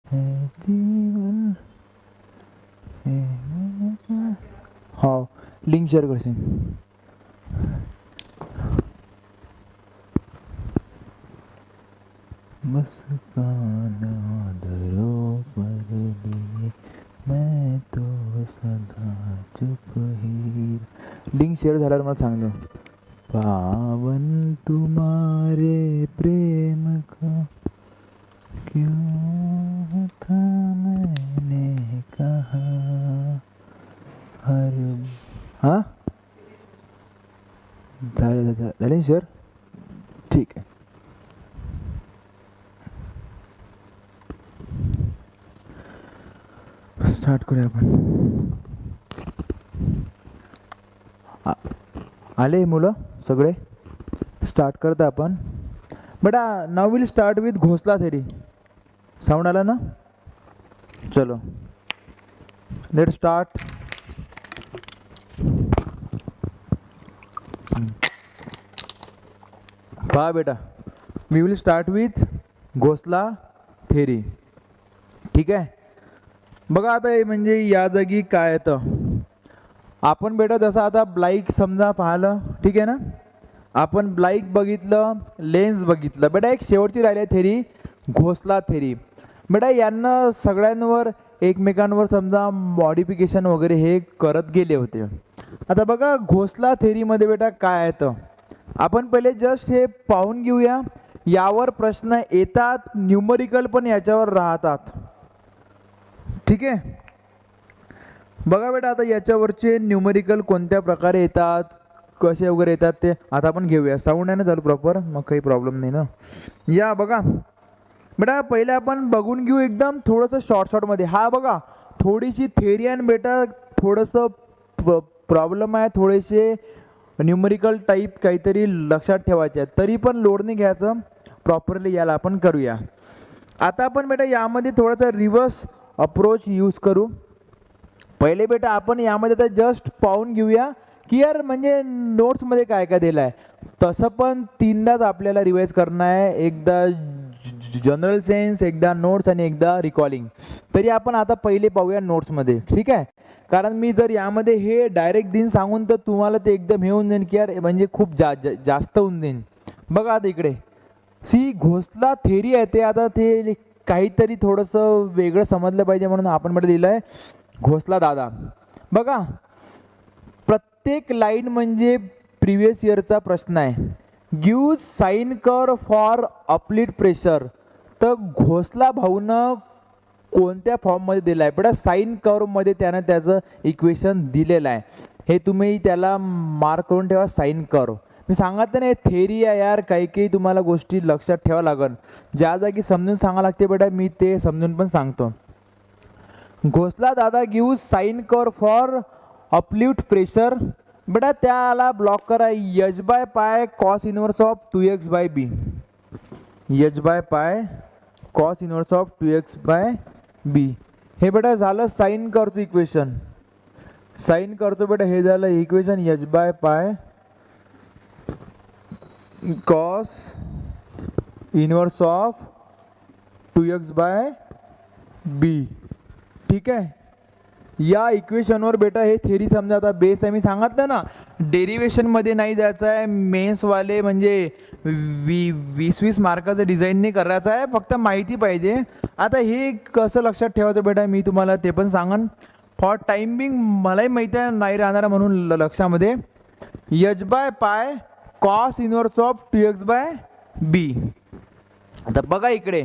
हे जीवन हो link share करशील मुस्कान आदरों पर लिए मैं तो सदा चुप ही लिंक शेअर झाल्यावर मला सांग पावन तुम्हारे प्रेम का क्यों था मैंने कहा हर हाँ झाले शेअर ठीक आहे स्टार्ट करूया आपण आले मुलं सगळे स्टार्ट करता आपण बेटा नाउ विल स्टार्ट विथ घोसला थेरी साऊंड आला ना चलो लेट स्टार्ट पहा बेटा वी विल स्टार्ट विथ घोसला थेरी ठीक आहे बघा आता हे म्हणजे या जागी काय येतं आपण बेटा जसं आता ब्लाइक समजा पाहिलं ठीक आहे ना आपण ब्लाइक बघितलं लेन्स बघितलं बेटा एक शेवटची राहिली आहे थेरी घोसला थेरी बेटा यांना सगळ्यांवर एकमेकांवर समजा मॉडिफिकेशन वगैरे हे करत गेले होते आता बघा घोसला थेरीमध्ये बेटा काय येतं आपण पहिले जस्ट हे पाहून घेऊया यावर प्रश्न येतात न्यूमरिकल पण याच्यावर राहतात ठीक आहे बघा बेटा आता याच्यावरचे न्यूमरिकल कोणत्या प्रकारे येतात कसे वगैरे येतात ते आता आपण घेऊया साऊंड आहे ना चालू प्रॉपर मग काही प्रॉब्लेम नाही ना या बघा बेटा पहिले आपण बघून घेऊ एकदम थोडंसं शॉर्टमध्ये हा बघा थोडीशी थेरी आणि बेटा थोडंसं प्रॉब्लेम आहे थोडेसे न्यूमरिकल टाईप काहीतरी लक्षात ठेवायचे आहेत तरी पण लोड नाही घ्यायचं प्रॉपरली याला आपण करूया आता आपण बेटा यामध्ये थोडासा रिव्हर्स अप्रोच यूज करू पहिले बेटा आपण यामध्ये आता जस्ट पाहून घेऊया की यार म्हणजे नोट्समध्ये काय काय दिलं आहे तसं पण तीनदाच आपल्याला रिवाईज करणं आहे एकदा जनरल सेन्स एकदा नोट्स आणि एकदा रिकॉलिंग तरी आपण आता पहिले पाहूया नोट्समध्ये ठीक आहे कारण मी जर यामध्ये हे डायरेक्ट दिन सांगून तर तुम्हाला ते एकदम हे होऊन जाईन की यार म्हणजे खूप जास्त होऊन जाईन बघा आता इकडे सी घोसला थेरी आहे ते आता ते काहीतरी थोडंसं वेगळं समजलं पाहिजे म्हणून आपण म्हटलं दिलं आहे घोसला दादा बघा प्रत्येक लाईन म्हणजे प्रिव्हियस इयरचा प्रश्न आहे गिव्ह साइन कर फॉर अपलिट प्रेशर तर घोसला भाऊनं कोणत्या फॉर्ममध्ये दिलं आहे बेटा साइन कर्वमध्ये त्यानं त्याचं इक्वेशन दिलेलं आहे हे तुम्ही त्याला मार्क करून ठेवा साइन कर्व मी सांगितलं नाही थेरी आहे यार काही काही तुम्हाला गोष्टी लक्षात ठेवा लागेल ज्या जागी समजून सांगा लागते बेटा मी ते समजून पण सांगतो घोसला दादा give sine curve for uplift pressure बेटा त्याला ब्लॉक करा H by pi cos inverse of 2x by B H by pi cos inverse of 2x by B हे बेटा झालं साइन कर्वचं इक्वेशन साइन कर्वचं बेटा हे झालं equation H by pi cos inverse of 2x by B ठीक आहे या इक्वेशनवर बेटा हे थेरी समजा आता बेस आहे मी सांगितलं ना डेरिवेशनमध्ये नाही जायचं आहे मेन्सवाले म्हणजे 20-20 मार्काचं डिझाईन नाही करायचं आहे फक्त माहिती पाहिजे आता हे कसं लक्षात ठेवायचं बेटा मी तुम्हाला ते पण सांगन फॉर टाइम बिंग मलाही माहिती आहे नाही राहणार म्हणून लक्षामध्ये H by pi cos inverse of 2x by B आता बघा इकडे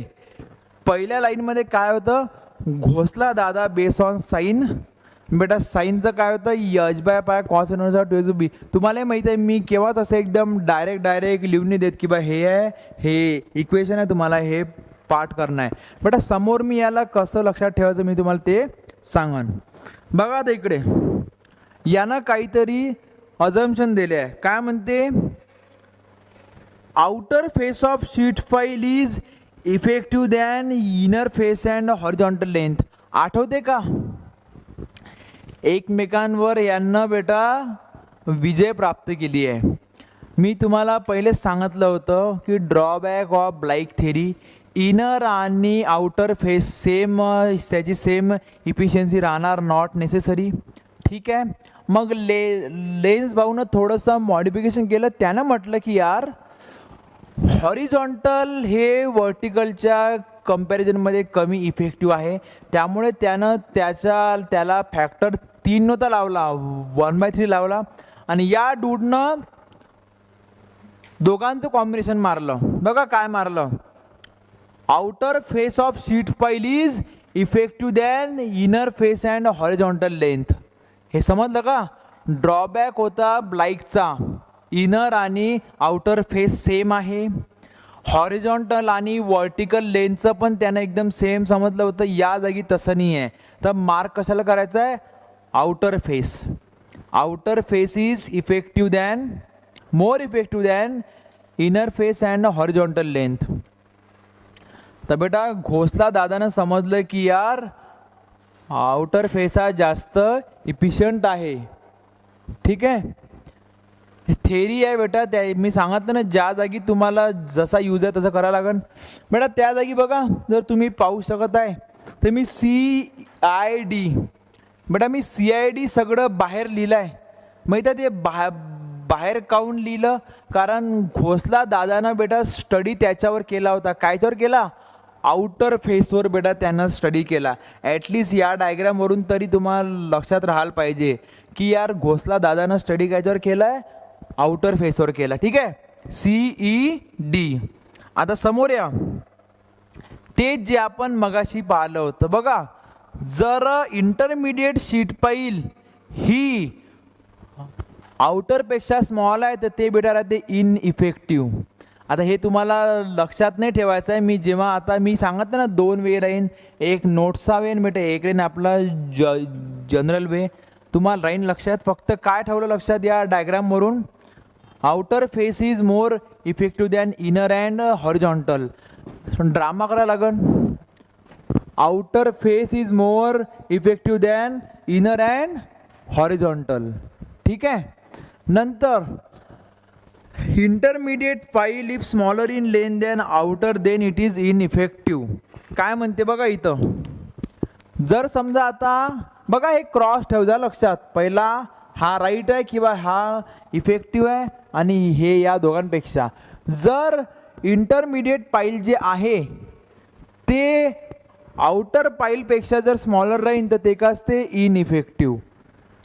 पहिल्या लाईनमध्ये काय होतं घोसला दादा बेस ऑन साइन बेटा साइनचं काय होतं H by pi cos inverse of 2x बी तुम्हाला माहिती आहे मी केव्हाच असं एकदम डायरेक्ट लिहून नाही देत की बा हे आहे हे इक्वेशन आहे तुम्हाला हे पाठ करणं आहे बेटा समोर मी याला कसं लक्षात ठेवायचं मी तुम्हाला ते सांगन बघा आता इकडे यानं काहीतरी अजम्पशन दिले आहे काय म्हणते outer face of sheet file is effective than inner face and horizontal length आठवते का एकमेकांवर यांना बेटा विजय प्राप्त केली आहे मी तुम्हाला पहिलेच सांगितलं होतं की ड्रॉबॅक ऑफ ब्लाइक थेरी इनर आणि आउटर फेस सेम, त्याची सेम इफिशियन्सी राहणार, नॉट नेसेसरी. ठीक आहे. मग लेन्स भाऊनं थोडंसं मॉडिफिकेशन केलं. त्यानं म्हटलं की यार हॉरिझॉन्टल हे व्हर्टिकलच्या कंपॅरिझनमध्ये कमी इफेक्टिव्ह आहे, त्यामुळे त्यानं त्याला फॅक्टर 3 नव्हता लावला, 1/3 लावला. आणि या डूडनं दोघांचं कॉम्बिनेशन मारलं. बघा काय मारलं, आउटर फेस ऑफ शीट पाईल is effective than inner face and horizontal length. हे समजलं का. ड्रॉबॅक होता ब्लाइकचा, इनर आणि आउटर फेस सेम आहे, हॉरिझॉन्टल आणि व्हर्टिकल लेन्थचं पण त्यानं एकदम सेम समजलं होतं. या जागी तसं नाही आहे. तर मार्क कशाला करायचं आहे, outer face. Outer face is effective than, more effective than inner face and horizontal length. तर बेटा घोसला दादानं समजलं की यार आउटर फेस हा जास्त इफिशियंट आहे. ठीक आहे. थेरी आहे बेटा, त्या मी सांगितलं ना, ज्या जागी तुम्हाला जसा यूज आहे तसं करायला लागेल. बेटा त्या जागी बघा, जर तुम्ही पाहू शकत आहे तर मी CID, बेटा मी CID सगळं बाहेर लिहिलं आहे. माहीत आहे ते बाहेर काऊन लिहिलं, कारण घोसला दादानं बेटा स्टडी त्याच्यावर केला होता. कायच्यावर केला, आउटर फेसवर बेटा त्यानं स्टडी केला. ॲटलिस्ट या डायग्रामवरून तरी तुम्हाला लक्षात राहायला पाहिजे की यार घोसला दादानं स्टडी कायच्यावर केला आहे, आउटर फेसवर केला. ठीक आहे. CED. आता समोर या, ते जे आपण मगाशी पाहिलं होतं बघा, जर इंटरमिडिएट शीट पाईल ही आउटरपेक्षा स्मॉल आहे तर ते बेटा राहते इनइफेक्टिव्ह. आता हे तुम्हाला लक्षात नाही ठेवायचं आहे. मी जेव्हा आता मी सांगितलं ना 2 वे राहीन, एक नोट्सचा वे बेटा, एक राहीन आपला जनरल वे. तुम्हाला राहीन लक्षात. फक्त काय ठेवलं लक्षात या डायग्रामवरून, outer face is more effective than inner and horizontal. Drama करायला लागन, outer face is more effective than inner and horizontal. ठीक आहे. नंतर intermediate pile if smaller in length than outer then it is ineffective. काय म्हणते बघा इथं, जर समजा आता बघा हे क्रॉस ठेव जा लक्षात. पहिला हा राईट आहे किंवा हा इफेक्टिव्ह आहे आणि हे या दोघांपेक्षा. जर इंटरमिडिएट पाईल जे आहे ते आउटर पाईलपेक्षा जर स्मॉलर राहीन तर ते का असते, इनइफेक्टिव्ह.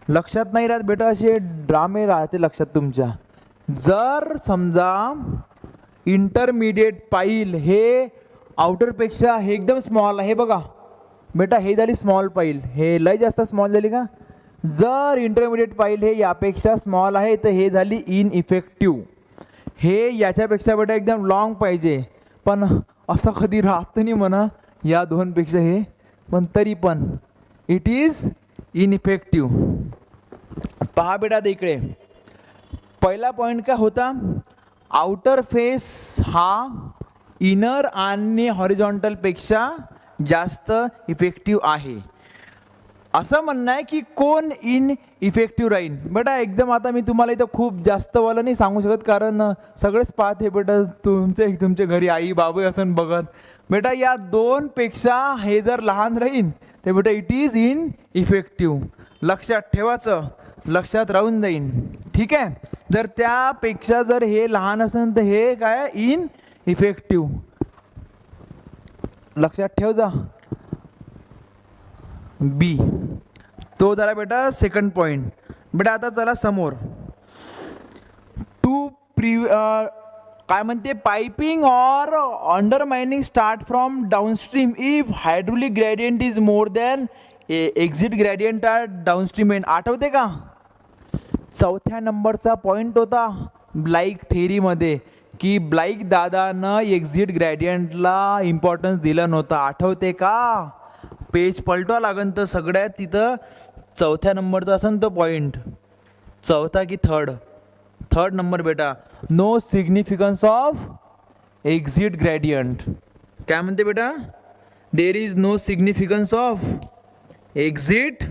लक्षात नाही राहत बेटा, असे ड्रामे राहते लक्षात तुमच्या. जर समजा इंटरमिडिएट पाईल हे आउटरपेक्षा हे एकदम स्मॉल आहे बघा बेटा, हे झाली स्मॉल पाईल, हे लय जास्त स्मॉल झाली का. जर इंटरमिडिएट पाईल हे यापेक्षा स्मॉल आहे तर हे झाली इनइफेक्टिव्ह. हे याच्यापेक्षा बेटा एकदम लॉंग पाहिजे, पण असं कधी राहत नाही म्हणा या दोनपेक्षा हे, पण तरी पण इट इज इनइफेक्टिव्ह. पहा बेटा आता इकडे पहिला पॉईंट काय होता, आउटर फेस हा इनर आणि हॉरिझॉन्टलपेक्षा जास्त इफेक्टिव्ह आहे. असं म्हणणं आहे की कोण इन इफेक्टिव्ह राहील बेटा. एकदम आता मी तुम्हाला इथं खूप जास्त वाला नाही सांगू शकत, कारण सगळेच पाहते बेटा, तुमच्या घरी आई बाबू असं बघत बेटा. या दोनपेक्षा हे जर लहान राहील तर बेटा इट इज इन इफेक्टिव्ह. लक्षात ठेवायचं, लक्षात राहून जाईन. ठीक आहे. जर त्यापेक्षा जर हे लहान असेल तर हे काय इन इफेक्टिव्ह. लक्षात ठेव जा. बी तो झाला बेटा सेकंड पॉइंट. बेटा आता चला समोर, टू काय म्हणते, पाइपिंग और undermining start from downstream if hydraulic gradient is more than exit gradient are downstream end. आठवते का, चौथ्या नंबरचा पॉईंट होता ब्लाइक थेरीमध्ये की ब्लाइक दादानं एक्झिट ग्रेडियंटला इम्पॉर्टन्स दिलं नव्हतं. आठवते का, पेज पलटवा लागन तर सगळ्यात तिथं चौथ्या नंबरचा असेल तो पॉईंट. चौथा की थर्ड नंबर बेटा, no significance of exit gradient. काय म्हणते बेटा, there is no significance of exit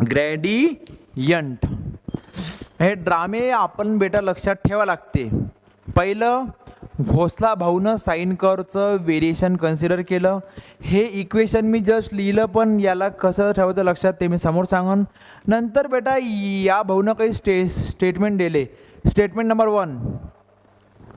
gradient. हे ड्रामे आपण बेटा लक्षात ठेवा लागते. पहिलं घोसला भाऊनं साइन कर्वचं व्हेरिएशन कन्सिडर केलं. हे इक्वेशन मी जस्ट लिहिलं, पण याला कसं ठेवायचं लक्षात ते मी समोर सांगन. नंतर बेटा या भाऊनं काही स्टेटमेंट दिले. Statement number 1,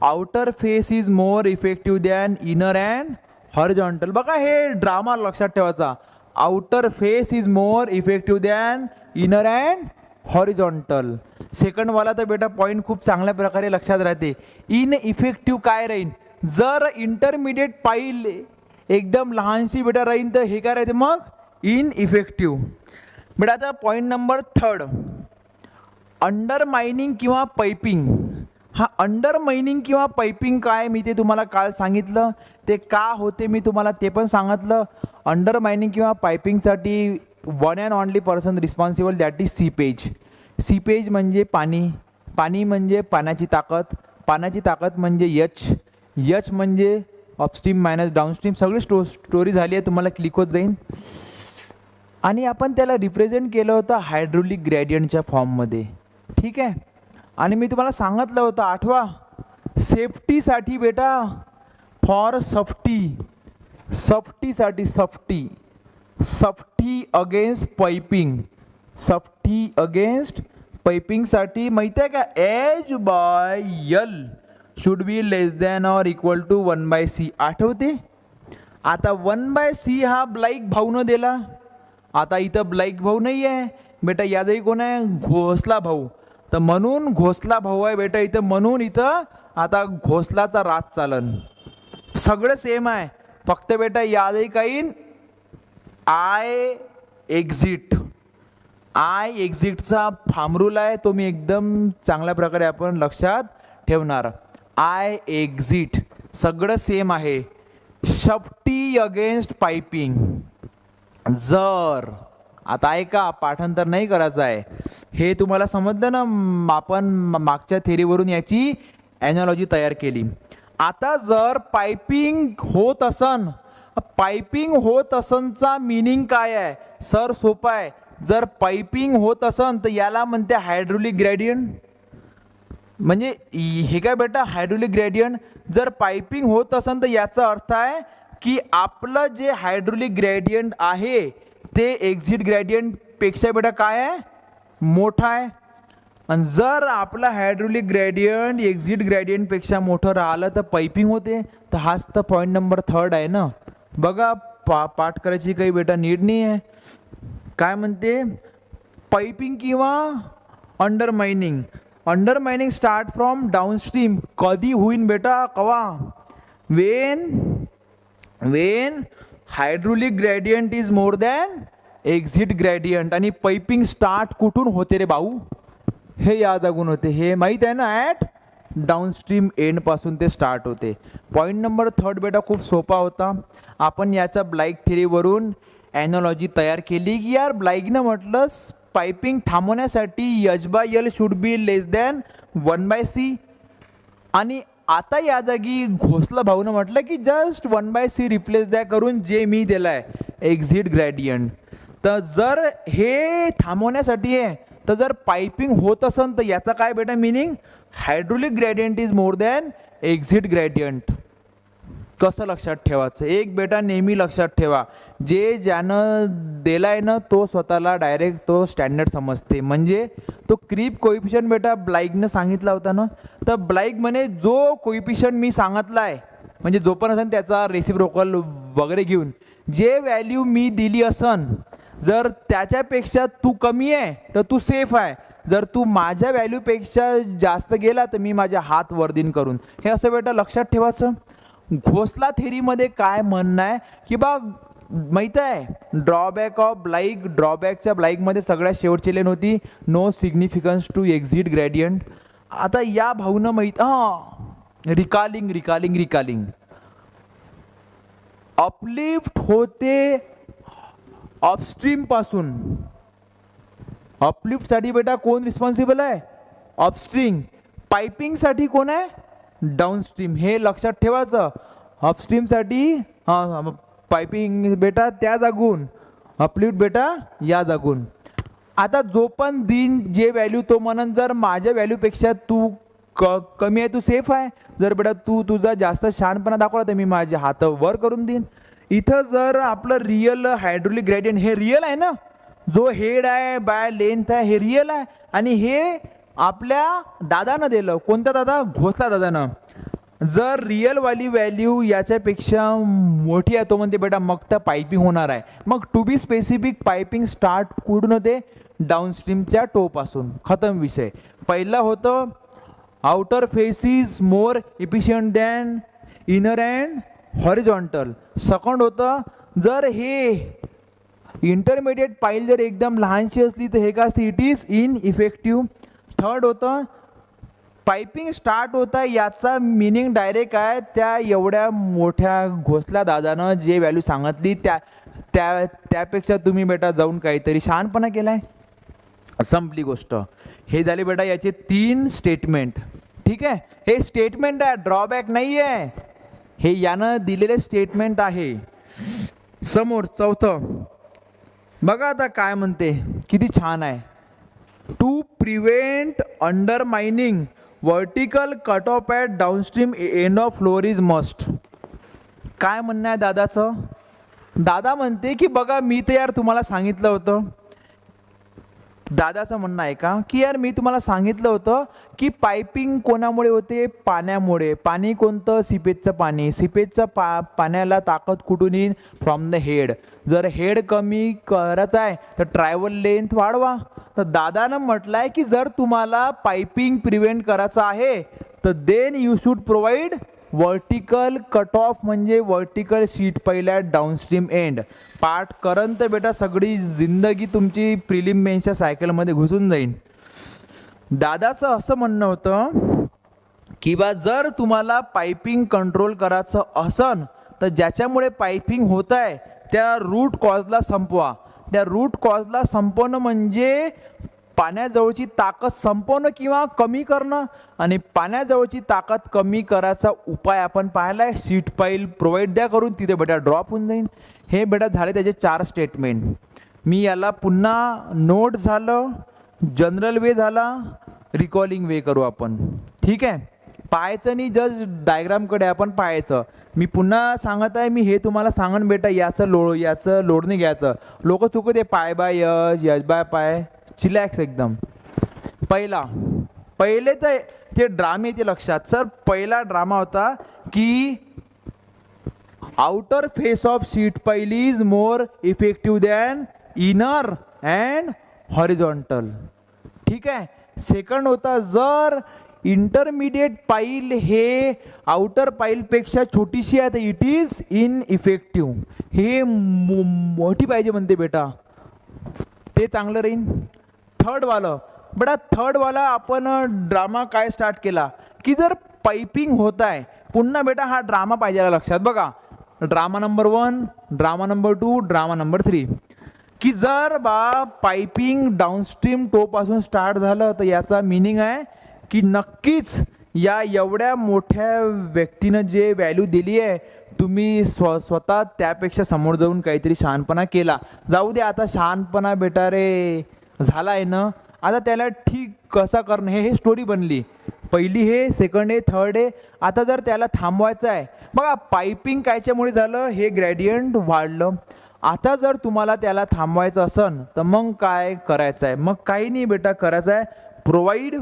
outer face is more effective than inner and horizontal. बघा हे ड्रामा लक्षात ठेवायचा. Outer face is more effective than inner and horizontal. सेकंडवाला तर बेटा पॉईंट खूप चांगल्या प्रकारे लक्षात राहते. इन इफेक्टिव्ह काय राहीन, जर इंटरमिडिएट पाईल एकदम लहानशी बेटा राहीन तर हे काय राहते मग इन इफेक्टिव्ह. बेटा आता पॉईंट नंबर 3, अंडरमायनिंग किंवा पाइपिंग. हा अंडरमायनिंग किंवा पाइपिंग काय मी ते तुम्हाला काल सांगितलं. ते का होते मी तुम्हाला ते पण सांगितलं. अंडरमायनिंग किंवा पाइपिंगसाठी one and only person responsible, that is seepage. Seepage म्हणजे पाणी, पाणी म्हणजे पाण्याची ताकद, पाण्याची ताकद म्हणजे एच, एच म्हणजे अपस्ट्रीम मायनस डाऊनस्ट्रीम. सगळी स्टोरी झाली आहे, तुम्हाला क्लिक होत जाईल. आणि आपण त्याला रिप्रेझेंट केलं होतं हायड्रोलिक ग्रेडियंटच्या फॉर्ममध्ये. ठीक आहे. आणि मी तुम्हाला सांगितलं होतं आठवा, सेफ्टीसाठी बेटा फॉर सफ्टी, सफ्टीसाठी safety, safety against piping, safety against पाइपिंगसाठी माहिती आहे का, H by L should be less than or equal to 1/c. आठवते. आता 1/c हा ब्लाईक भाऊनं दिला. आता इथं ब्लाईक भाऊ नाही आहे बेटा, या जागी कोण आहे, घोसला भाऊ. तर म्हणून घोसला भाऊ आहे बेटा इथं, म्हणून इथं आता घोसलाचा राज चालन. सगळं सेम आहे, फक्त बेटा या जागी काही आय एक्झिट, आय एक्झिटचा फार्म रूल आहे, तो मी एकदम चांगल्या प्रकारे आपण लक्षात ठेवणार. आय एक्झिट सगळं सेम आहे. Safety against piping. जर आता ऐका, पाठांतर नाही करायचं आहे, हे तुम्हाला समजलं ना. आपण मागच्या थेरीवरून याची ॲनॉलॉजी तयार केली. आता जर पाइपिंग होत असन, पाइपिंग होत असनचा मिनिंग काय आहे सर, सोपं आहे. जर पाइपिंग होत असन तर याला म्हणते हायड्रोलिक ग्रेडियंट. म्हणजे हे काय बेटा हायड्रोलिक ग्रेडियंट. जर पाइपिंग होत असन तर याचा अर्थ आहे की आपलं जे हायड्रोलिक ग्रेडियंट आहे ते एक्झिट ग्रेडियंटपेक्षा बेटा काय आहे, मोठा आहे. आणि जर आपला हायड्रोलिक ग्रेडियंट एक्झिट ग्रेडियंटपेक्षा मोठं राहिलं तर पाइपिंग होते. तर हाच तर पॉईंट नंबर 3 आहे ना. बघा पाठ करायची काही बेटा नीड नाही आहे. काय म्हणते, पाइपिंग किंवा अंडरमायनिंग. अंडरमायनिंग स्टार्ट फ्रॉम डाऊनस्ट्रीम. कधी होईन बेटा, कवा, Wien hydraulic gradient is more than exit gradient. आणि पाइपिंग स्टार्ट कुठून होते रे भाऊ, हे या जागून होते. हे माहीत आहे ना, ॲट डाऊनस्ट्रीम एंडपासून ते स्टार्ट होते. पॉईंट नंबर 3 बेटा खूप सोपा होता. आपण याच्या ब्लाईक थेरीवरून ॲनॉलॉजी तयार केली की यार ब्लाईकनं म्हटलं पाइपिंग थांबवण्यासाठी H by L should be less than 1/c. आणि आता या जागी घोसला भाऊनं म्हटलं की जस्ट 1/c रिप्लेस द्या करून जे मी दिलं आहे एक्झिट ग्रेडियंट. तर जर हे थांबवण्यासाठी आहे, तर जर पाइपिंग होत असेल तर याचा काय बेटा meaning, hydraulic gradient is more than exit gradient. कसं लक्षात ठेवायचं, एक बेटा नेहमी लक्षात ठेवा, जे ज्यानं दिलाय ना तो स्वतःला डायरेक्ट तो स्टँडर्ड समजते. म्हणजे तो क्रीप कोइफिशियंट बेटा ब्लाईकनं सांगितला होता ना, तर ब्लाईक म्हणे जो कोइफिशियंट मी सांगितला आहे, म्हणजे जो पण असेल त्याचा रेसिप्रोकल वगैरे घेऊन जे व्हॅल्यू मी दिली असन, जर त्याच्यापेक्षा तू कमी आहे तर तू सेफ आहे. जर तू माझ्या व्हॅल्यूपेक्षा जास्त गेला तर मी माझ्या हात वर्दिन करून. हे असं बेटा लक्षात ठेवायचं. घोसला थेरीमध्ये काय म्हणणं आहे की बा माहीत आहे ड्रॉबॅक ऑफ ब्लाईक, ड्रॉबॅकच्या ब्लाईकमध्ये सगळ्यात शेवटची लेन होती no significance to exit gradient. आता या भाऊनं माहीत रिकॉलिंग अपलिफ्ट होते अपस्ट्रीम पासून. अपलिफ्टसाठी बेटा कोण रिस्पॉन्सिबल आहे, अपस्ट्रीम. पाइपिंगसाठी कोण आहे, डाऊनस्ट्रीम. हे लक्षात ठेवायचं. अपस्ट्रीमसाठी पाइपिंग बेटा त्या जागून, अपलिफ्ट बेटा या जागून. आता जो पण दिन जे व्हॅल्यू तो म्हणून जर माझ्या व्हॅल्यूपेक्षा तू कमी आहे तू सेफ आहे. जर बेटा तू तुझा जास्त शहाणपणा दाखवला तर मी माझे हात वर करून देईन. इथं जर आपलं रिअल हायड्रोलिक ग्रेडियंट हे रिअल आहे ना, जो हेड आहे बाय लेंथ आहे हे रिअल आहे, आणि हे आपल्या दादानं दिलं. कोणत्या दादा? घोसला दादानं. जर रिअल वाली व्हॅल्यू याच्यापेक्षा मोठी आहे तो म्हणते बेटा मग तर पायपिंग होणार आहे. मग to be specific piping start कुठून होते? डाऊनस्ट्रीमच्या टोपासून. खतम विषय. पहिलं होतं outer face is more efficient than inner and horizontal. Second होतं जर हे इंटरमिडिएट पाईल जर एकदम लहानशी असली तर हे काय असते? It is in effective. Third होतं पायपिंग स्टार्ट होता याचा मिनिंग डायरेक्ट आहे त्या एवढ्या मोठ्या घोसला दादानं जे व्हॅल्यू सांगितली त्यापेक्षा तुम्ही बेटा जाऊन काहीतरी शहाणपणा केलाय. संपली गोष्ट. हे झाले बेटा याचे 3 स्टेटमेंट. ठीक आहे, हे स्टेटमेंट आहे, ड्रॉबॅक नाही आहे. हे यानं दिलेले स्टेटमेंट आहे. समोर चौथं बघा आता काय म्हणते, किती छान आहे. To prevent undermining vertical cut off at downstream end of floor is must. काय म्हणणं आहे दादाचं? दादा म्हणते की बघा मी तर यार तुम्हाला सांगितलं होतं. दादाचं म्हणणं आहे का की यार मी तुम्हाला सांगितलं होतं की पायपिंग कोणामुळे होते? पाण्यामुळे. पाणी कोणतं? सिपेजचं पाणी. सिपेजचं पाण्याला ताकद कुठून येईल? From the head. जर हेड कमी करायचं आहे तर ट्रॅव्हल लेंथ वाढवा. तर दादानं म्हटलं आहे की जर तुम्हाला पायपिंग प्रिव्हेंट करायचं आहे तर then you should provide vertical cut off, म्हणजे वर्टिकल शीट पहिल्या डाऊनस्ट्रीम एंड. पाठ करन तर बेटा सगळी जिंदगी तुमची प्रिलिम मेन्सच्या सायकलमध्ये घुसून जाईल. दादाचं असं म्हणणं होतं की बा जर तुम्हाला पायपिंग कंट्रोल करायचं असन तर ज्याच्यामुळे पायपिंग होत आहे त्या रूट कॉजला संपवा. त्या रूट कॉजला संपवणं म्हणजे पाण्याजवळची ताकद संपवणं किंवा कमी करणं. आणि पाण्याजवळची ताकद कमी करायचा उपाय आपण पाहिला आहे, सीट पाईल प्रोव्हाइड द्या करून, तिथे बेटा ड्रॉप होऊन जाईल. हे बेटा झाले त्याचे 4 स्टेटमेंट. मी याला पुन्हा नोट झालं, जनरल वे झाला, रिकॉलिंग वे करू आपण. ठीक आहे, पाहायचं नाही जस्ट डायग्रामकडे आपण पाहायचं. मी पुन्हा सांगत आहे, मी हे तुम्हाला सांगन बेटा याचं लोड नाही घ्यायचं. लोक चुकते पाय बाय यश बाय पाय. चिलॅक्स एकदम. पहिले तर ते ड्रामे ते लक्षात. सर पहिला ड्रामा होता की आउटर फेस ऑफ सीट पाईल is more effective than inner and horizontal. ठीक आहे. सेकंड होता जर इंटरमिडिएट पाईल हे आउटर पाईलपेक्षा छोटीशी आहे तर इट इज इन इफेक्टिव्ह. हे मोठी पाहिजे म्हणते बेटा, ते चांगलं राहील. थर्डवाला आपण ड्रामा काय स्टार्ट केला की जर पाइपिंग होत आहे, पुन्हा बेटा हा ड्रामा पाहिजे लक्षात. बघा drama number 1, drama number 2, drama number 3. की जर बा पाइपिंग डाऊनस्ट्रीम टोपासून स्टार्ट झालं तर याचा मिनिंग आहे की नक्कीच या एवढ्या मोठ्या व्यक्तीनं जे व्हॅल्यू दिली आहे तुम्ही स्वतः त्यापेक्षा समोर जाऊन काहीतरी शहाणपणा केला. जाऊ दे आता शहाणपणा बेटा रे झाला आहे ना, आता त्याला ठीक कसा करणं हे स्टोरी बनली. पहिली हे, सेकंड आहे, थर्ड आहे. आता जर त्याला थांबवायचं आहे, बघा पाइपिंग कायच्यामुळे झालं, हे ग्रेडियंट वाढलं. आता जर तुम्हाला त्याला थांबवायचं असन तर मग काय करायचं आहे? मग काही नाही बेटा करायचं आहे, प्रोव्हाइड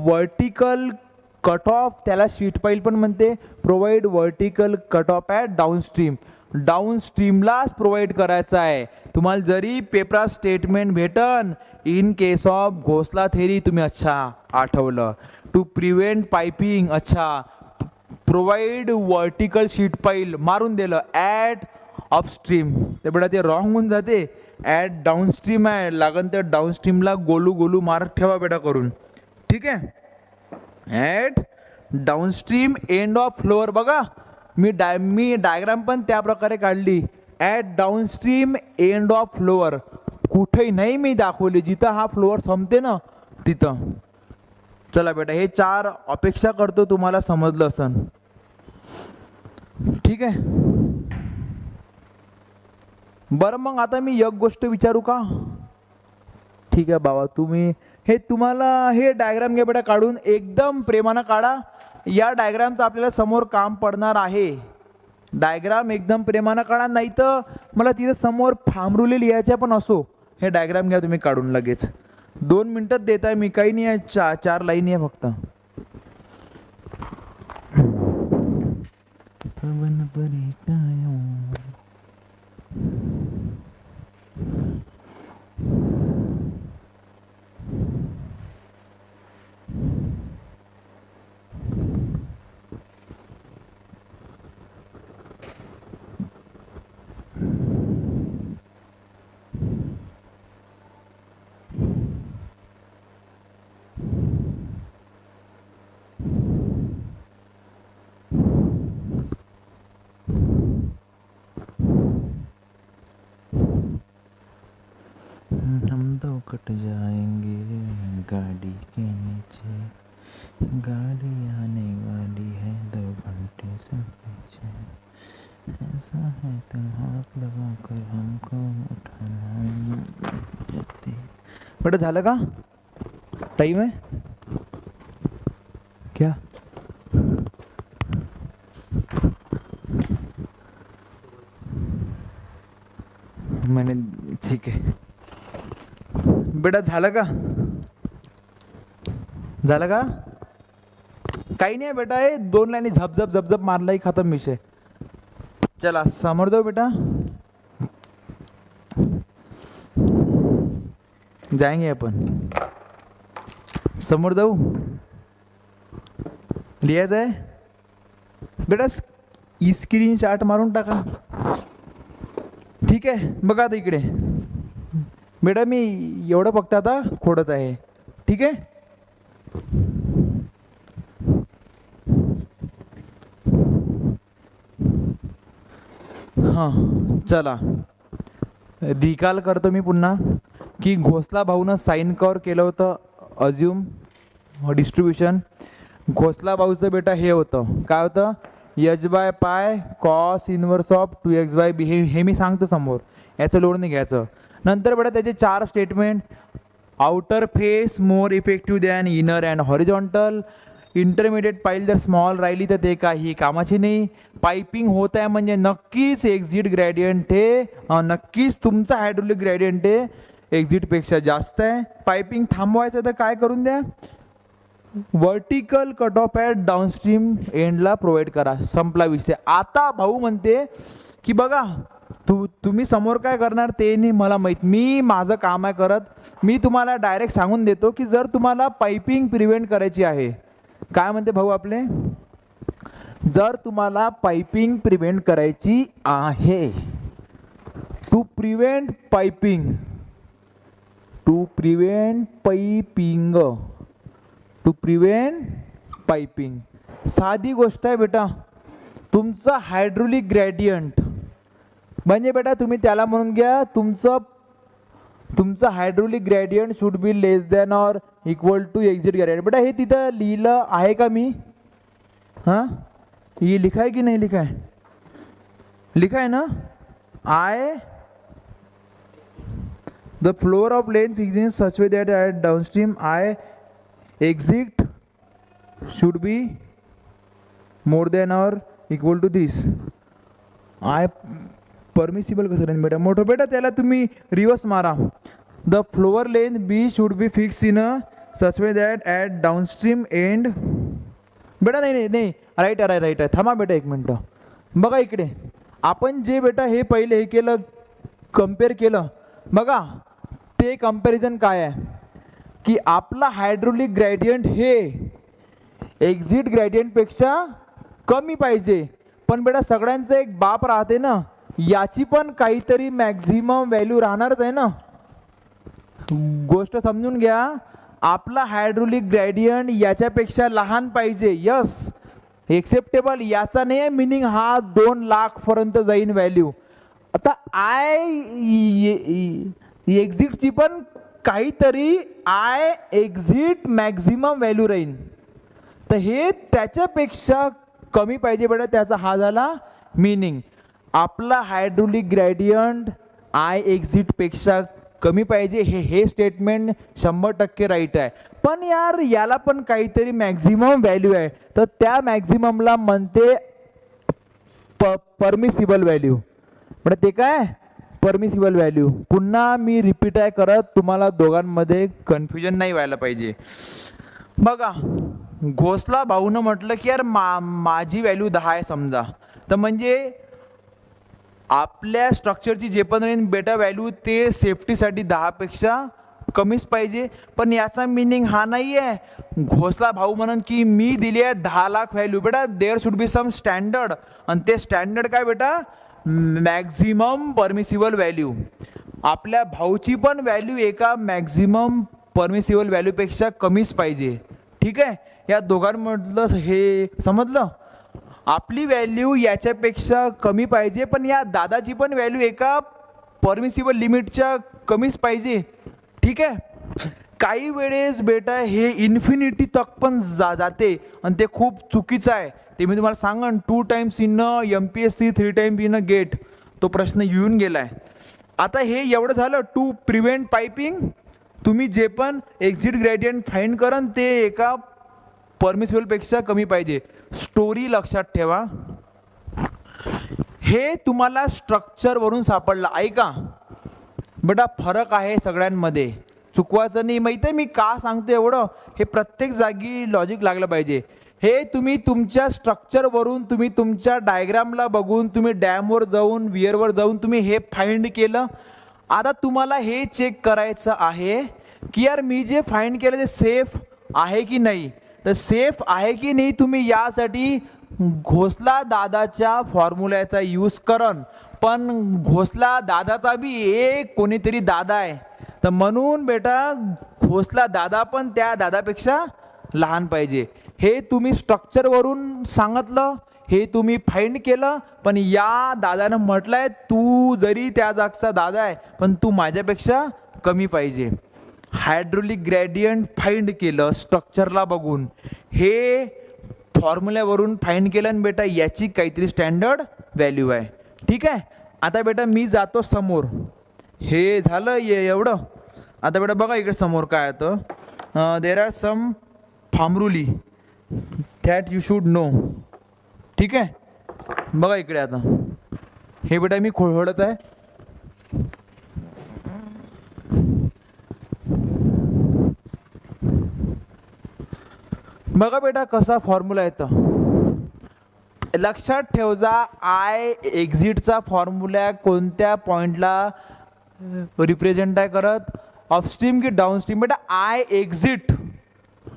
वर्टिकल कट ऑफ. त्याला शीट पाईल पण म्हणते. Provide vertical cut off at downstream. डाऊनस्ट्रीमलाच प्रोव्हाइड करायचं आहे. तुम्हाला जरी पेपरात स्टेटमेंट भेटन in case of Khosla theory तुम्ही अच्छा आठवलं. टू प्रिव्हेंट पाइपिंग अच्छा प्रोव्हाइड वर्टिकल शीट पाईल मारून दिलं ॲट अपस्ट्रीम. ते बेटा ते रॉंग होऊन जाते. ॲट डाऊनस्ट्रीम आहे लागन तर डाऊनस्ट्रीमला गोलू मारत ठेवा बेटा करून. ठीक आहे. At downstream end of floor. बघा मी डायग्राम पण त्या प्रकारे काढली. At downstream end of floor कुठेही नाही मी दाखवली, जिथं हा फ्लोअर संपते ना तिथं. चला बेटा हे 4 अपेक्षा करतो तुम्हाला समजलं असन. ठीक आहे. बरं मग आता मी एक गोष्ट विचारू का? ठीक आहे बाबा, तुम्ही हे तुम्हाला हे डायग्राम घ्या बेटा काढून, एकदम प्रेमानं काढा. या डायग्रामचं आपल्याला समोर काम पडणार आहे. डायग्राम एकदम प्रेमानं काढा, नाही तर मला तिथे समोर फार्मुले लिहायच्या पण असो. हे डायग्राम घ्या तुम्ही काढून लगेच. 2 मिनिटात देत आहे मी, काही नाही आहे, 4 लाईन आहे फक्त. हम तो कट जाएंगे गाड़ी के नीचे, गाड़ी आने वाली है 2 घंटे से पीछे, ऐसा है तो हाथ लगा कर हमको उठाना. बेटा झालं का? टाइम है क्या? मैंने ठीक है बेटा. झालं का? झालं का? काही नाही बेटा, हे 2 लाईनी झपझप झपझप मारलाही खतम विषय. चला समोर जाऊ बेटा. जाएंगे आपण, समोर जाऊ. लिहायचं आहे बेटा, स्क्रीनशॉट मारून टाका. ठीक आहे, बघा आता इकडे बेटा, मी एवढं फक्त आता खोडत आहे. ठीक आहे. हां चला, रिकॉल करतो मी पुन्हा की घोसला भाऊनं साइन कवर केलं होतं अज्युम डिस्ट्रीब्युशन. घोसला भाऊचं बेटा हे होतं, काय होतं, h/π cos inverse of 2x/b. हे मी सांगतो समोर, याचं लोड नाही घ्यायचं. नंतर बेटा त्याचे 4 statement, outer face more effective than inner and horizontal, intermediate पाईल जर स्मॉल राहिली तर ते काही कामाची नाही, पाइपिंग होत आहे म्हणजे नक्कीच एक्झिट ग्रॅडियंट हे नक्कीच तुमचा हायड्रोलिक ग्रॅडियंट हे एक्झिटपेक्षा जास्त आहे. पाइपिंग थांबवायचं तर काय करून द्या, vertical cut off at downstream एंडला प्रोव्हाइड करा. संपला विषय. आता भाऊ म्हणते की बघा तुम्ही समोर काय करणार ते नाही मला माहीत, मी माझं काम आहे करत. मी तुम्हाला डायरेक्ट सांगून देतो की जर तुम्हाला पाइपिंग प्रिव्हेंट करायची आहे, काय म्हणते भाऊ आपले, जर तुम्हाला पाइपिंग प्रिव्हेंट करायची आहे, to prevent piping, to prevent piping, to prevent piping, साधी गोष्ट आहे बेटा. तुमचं हायड्रोलिक ग्रॅडियंट म्हणजे बेटा तुम्ही त्याला म्हणून घ्या, तुमचं hydraulic gradient should be less than or equal to exit gradient. बेटा हे तिथं लिहिलं आहे का मी? हां ये लिखा है कि नहीं लिखा है? लिखा है ना. I the floor of lane fixing such way that at downstream I exit should be more than or equal to this. I permissible कसं नाही बेटा, मोठं बेटा त्याला तुम्ही रिवर्स मारा. The floor lane B should be fixed in a such way that at downstream end. बेटा नाही नाही नाही, राईट आहे राईट आहे. थांबा बेटा 1 मिनटं. बघा इकडे आपण जे बेटा हे पहिले हे केलं, कम्पेअर केलं. बघा ते कंपॅरिझन काय आहे की आपला हायड्रोलिक ग्रॅडियंट हे एक्झिट ग्रॅडियंटपेक्षा कमी पाहिजे. पण बेटा सगळ्यांचं एक बाप राहते ना, याची पण काहीतरी मॅक्झिमम व्हॅल्यू राहणारच आहे ना. गोष्ट समजून घ्या, आपला हायड्रोलिक ग्रॅडियंट याच्यापेक्षा लहान पाहिजे. यस एक्सेप्टेबल, याचा नाही आहे मिनिंग हा 2 लाख पर्यंत जाईन व्हॅल्यू. आता एक्झिटची पण काहीतरी एक्झिट मॅक्झिमम व्हॅल्यू राहील. तर हे त्याच्यापेक्षा कमी पाहिजे बेटा, त्याचा हा झाला मिनिंग. आपला हायड्रोलिक ग्रॅडियंट एक्झिटपेक्षा कमी पाहिजे, हे स्टेटमेंट 100% राईट आहे. पण यार याला पण काहीतरी मॅक्झिमम व्हॅल्यू आहे, तर त्या मॅक्झिममला म्हणते परमिसिबल व्हॅल्यू. म्हणजे ते काय परमिसिबल व्हॅल्यू. पुन्हा मी रिपीट आहे करत, तुम्हाला दोघांमध्ये कन्फ्युजन नाही व्हायला पाहिजे. बघा घोसला भाऊनं म्हटलं की यार माझी व्हॅल्यू 10 आहे समजा, तर म्हणजे आपल्या स्ट्रक्चरची जे पण रेंज बेटा व्हॅल्यू ते सेफ्टीसाठी 10पेक्षा कमीच पाहिजे. पण याचा मिनिंग हा नाही आहे घोसला भाऊ म्हणून की मी दिली आहे 10 लाख व्हॅल्यू. बेटा there should be some standard, आणि ते स्टँडर्ड काय बेटा मॅक्झिमम परमिसिबल व्हॅल्यू. आपल्या भाऊची पण व्हॅल्यू एका मॅक्झिमम परमिसिबल व्हॅल्यूपेक्षा कमीच पाहिजे. ठीक आहे, या दोघांमधलं हे समजलं. आपली व्हॅल्यू याच्यापेक्षा कमी पाहिजे, पण या दादाची पण व्हॅल्यू एका परमिसिबल लिमिटच्या कमीच पाहिजे. ठीक आहे, काही वेळेस बेटा हे इन्फिनिटी तक पण जाते, आणि ते खूप चुकीचं आहे. ते मी तुम्हाला सांगन 2 times in MPSC 3 times in GATE, तो प्रश्न येऊन गेला आहे. आता हे एवढं झालं टू प्रिव्हेंट पायपिंग. तुम्ही जे पण एक्झिट ग्रेडियंट फाइंड करन ते एका परमिसिबलपेक्षा कमी पाहिजे. स्टोरी लक्षात ठेवा, हे तुम्हाला स्ट्रक्चरवरून सापडलं. ऐका बेटा फरक आहे सगळ्यांमध्ये, चुकवायचं नाही. माहिती आहे मी का सांगतो एवढं, हे प्रत्येक जागी लॉजिक लागलं पाहिजे. हे तुम्ही तुमच्या स्ट्रक्चरवरून, तुम्ही तुमच्या डायग्रामला बघून, तुम्ही डॅमवर जाऊन वियरवर जाऊन तुम्ही हे फाइंड केलं. आता तुम्हाला हे चेक करायचं आहे की यार मी जे फाइंड केलं ते सेफ आहे की नाही. तर सेफ आहे की नाही तुम्ही यासाठी घोसला दादाच्या फॉर्म्युल्याचा यूज करन. पण घोसला दादाचा बी एक कोणीतरी दादा आहे, तर म्हणून बेटा घोसला दादा पण त्या दादापेक्षा लहान पाहिजे. हे तुम्ही स्ट्रक्चरवरून सांगितलं, हे तुम्ही फाइंड केलं, पण या दादानं म्हटलंय तू जरी त्या जागचा दादा आहे पण तू माझ्यापेक्षा कमी पाहिजे. हायड्रोलिक ग्रेडियंट फाइंड केलं स्ट्रक्चरला बघून, हे फॉर्म्युल्यावरून फाइंड केलं, आणि बेटा याची काहीतरी स्टँडर्ड व्हॅल्यू आहे. ठीक आहे, आता बेटा मी जातो समोर. हे झालं एवढं. आता बेटा बघा इकडे समोर काय येतं. There are some formulae that you should know. ठीक आहे, बघा इकडे आता हे बेटा मी खोडत आहे. बघा बेटा कसा फॉर्म्युला येतं, लक्षात ठेव जा. आय एक्झिटचा फॉर्म्युला कोणत्या पॉइंटला रिप्रेझेंट आहे करत, अपस्ट्रीम की डाऊनस्ट्रीम. बेटा आय एक्झिट